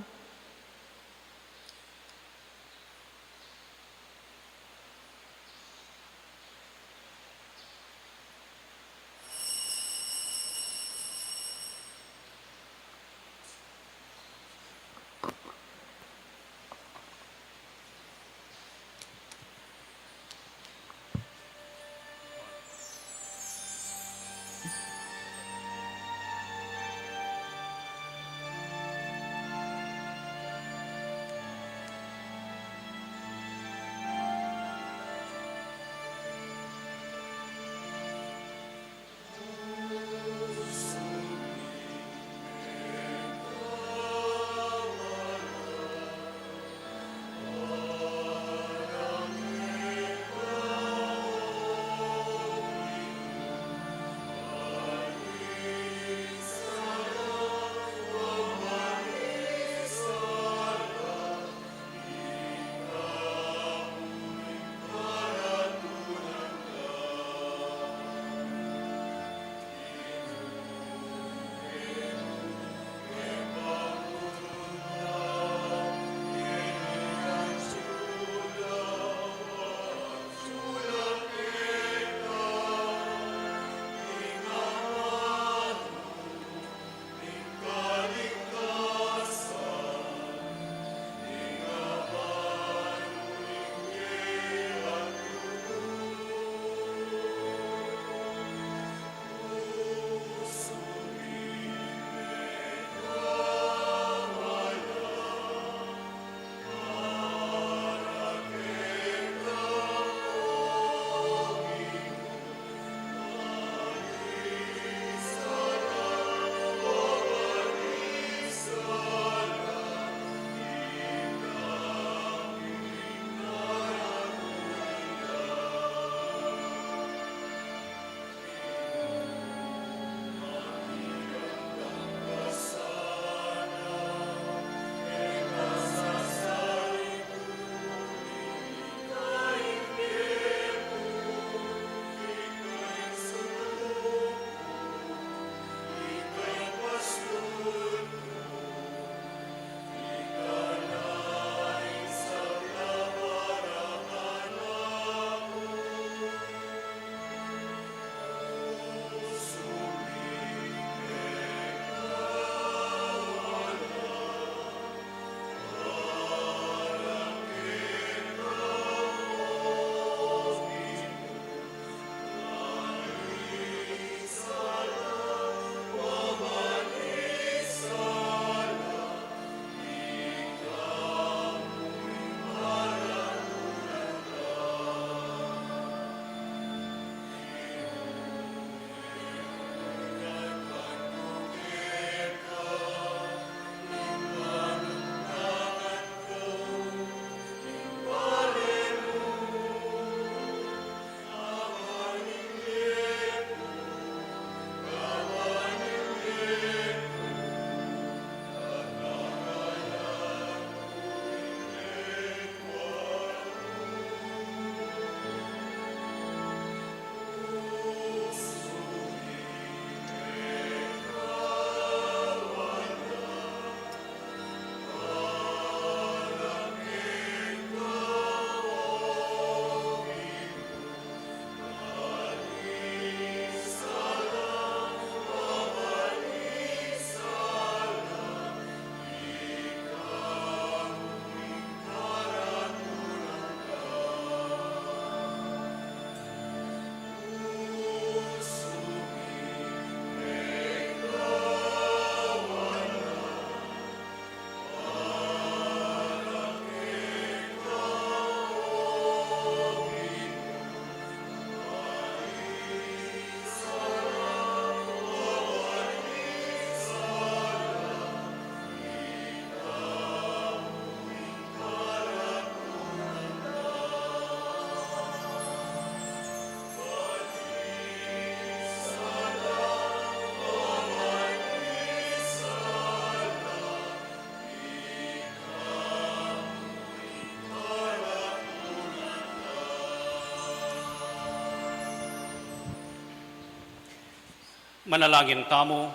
Manalangin tamo.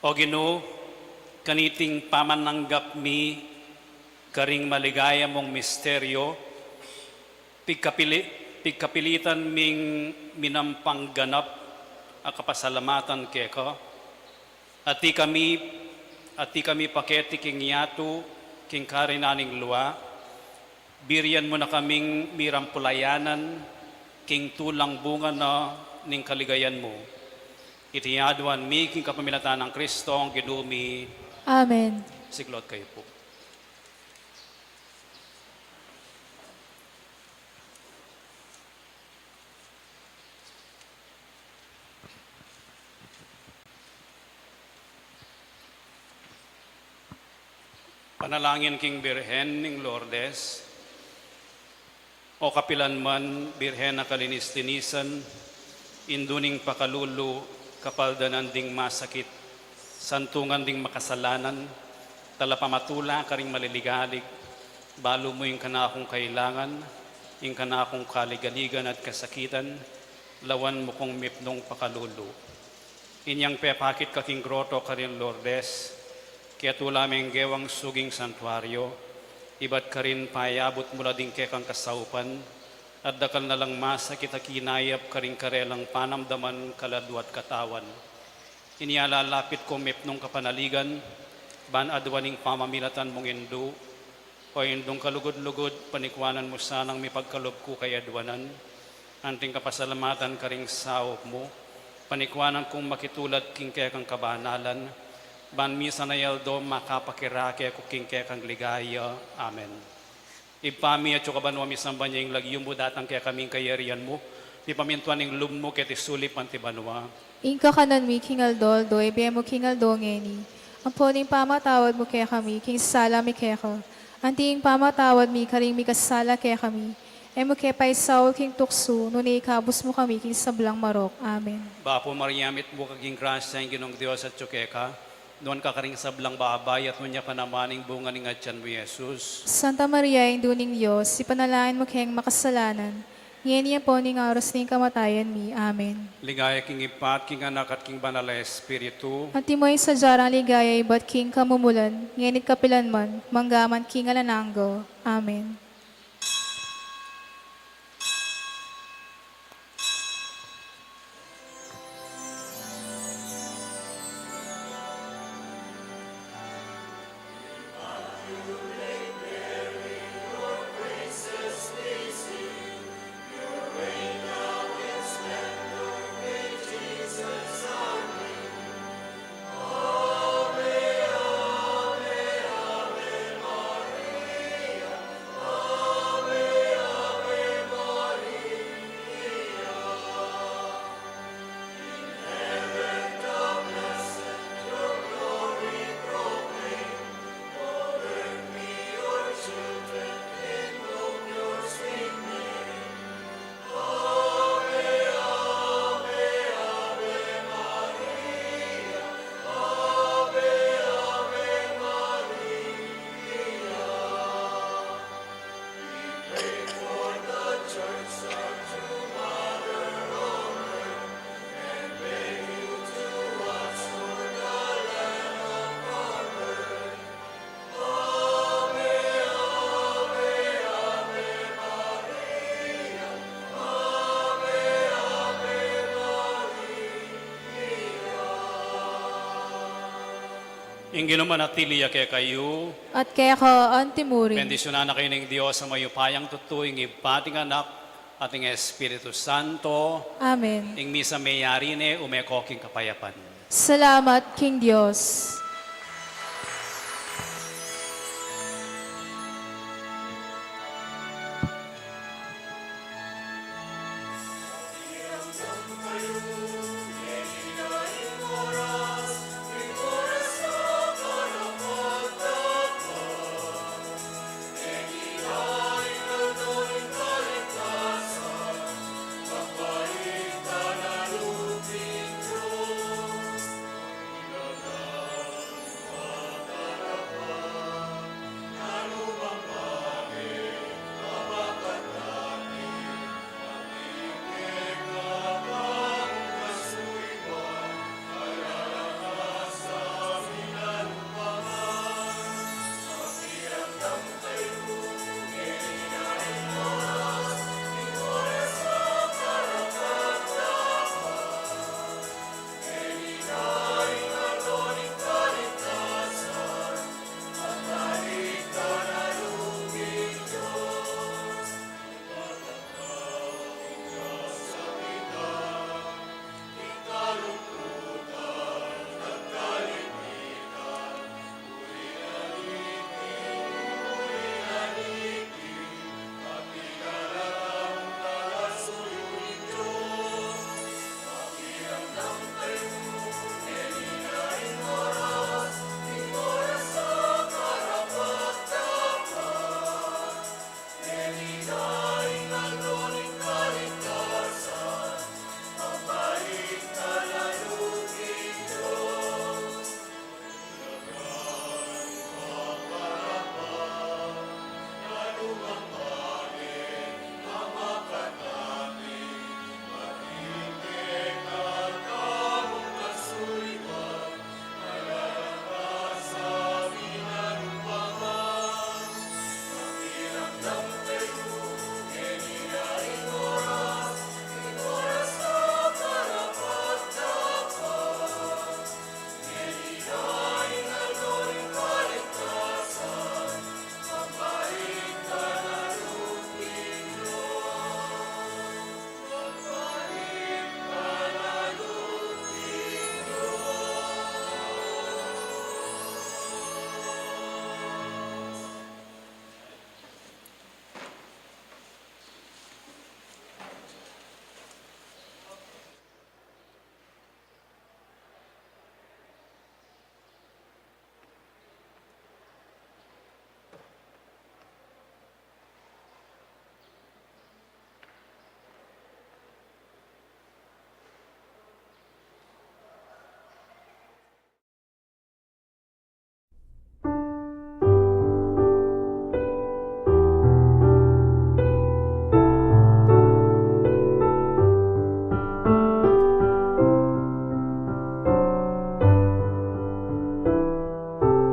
O Ginoo, kaniting pamananggap mi karing maligaya mong misteryo, pigkapilitan ming minampangganap a kapasalamatan keka, at ti kami paketi king yato, king karinaning luwa, birian mo na kaming mirampulayanan, king tulang bunga na ning kaligayan mo. Itiyaduan mi king kapamilatan ng Kristo ang ginumi.
Amen.
Siglot kayo po. Panalangin king Birhen ning Lourdes, o kapilan man Birhen na kalinis-linisan, induning pakalulu, kapaldanan ding masakit, santungan ding makasalanan, talapamatula karing maliligalig, balo mo yung kanakong kailangan, yung kanakong kaligaligan at kasakitan, lawan mo kong mipnong pakalulu. Inyang pepakit kaking groto karin Lourdes, kaya tulaming gewang suging santuaryo, iba't ka rin payabot mula din kekang kasaupan, at dakal na lang masakit at kinayap ka rin karelang panamdaman kaladwat katawan. Inialalapit ko mipnong kapanaligan, ban adwaning pamamilatan mong indu, o indong kalugod-lugod, panikwanan mo sanang may pagkalob ko kay adwanan, anting kapasalamatan ka rin saop mo, panikwanan kong makitulad king kekang kabanalan, ban misa na yaldo makapakirake ko king kekang ligaya. Amen. Ipami at yukaban mo misamba niya yung lagyong mo datang kaya kaming kayarian mo, ipamintuan ng lum mo kaya tisulip ang tibanwa.
Inka kanan mi king aldoldo, ibiya mo king aldongeni. Ang poning pamatawad mo kaya kami, king sala mi kaya ka. Anting pamatawad mi karing mi kasala kaya kami. E mo kaya paisaw king tukso, nunay ikabos mo kami king sablang marok. Amen.
Bapo Mariamit mo kaging grasya yung ginong Diyos at tsukeka, doon ka karing sablang babay at nunya ka namaning bunga ng atyan mo, Jesus.
Santa Maria, Induning Diyos, ipanalangin mo kayang makasalanan. Ngayon po ning aros ning kamatayan mi. Amen.
Ligaya king ipat, king anak at king banal na Espiritu.
At timoy sa jarang ligaya, iba't king kamumulan, ngayon kapilan man, manggaman king alananggo. Amen.
Ingin manatili kaya kayo,
At kaya ka antimurin.
bendisyonan na kayo ng Diyos sa mayupayang tutuing ipating anak ating Espiritu Santo,
Amen.
ing misa mayari ne umekoking kapayapan.
Salamat, King Diyos.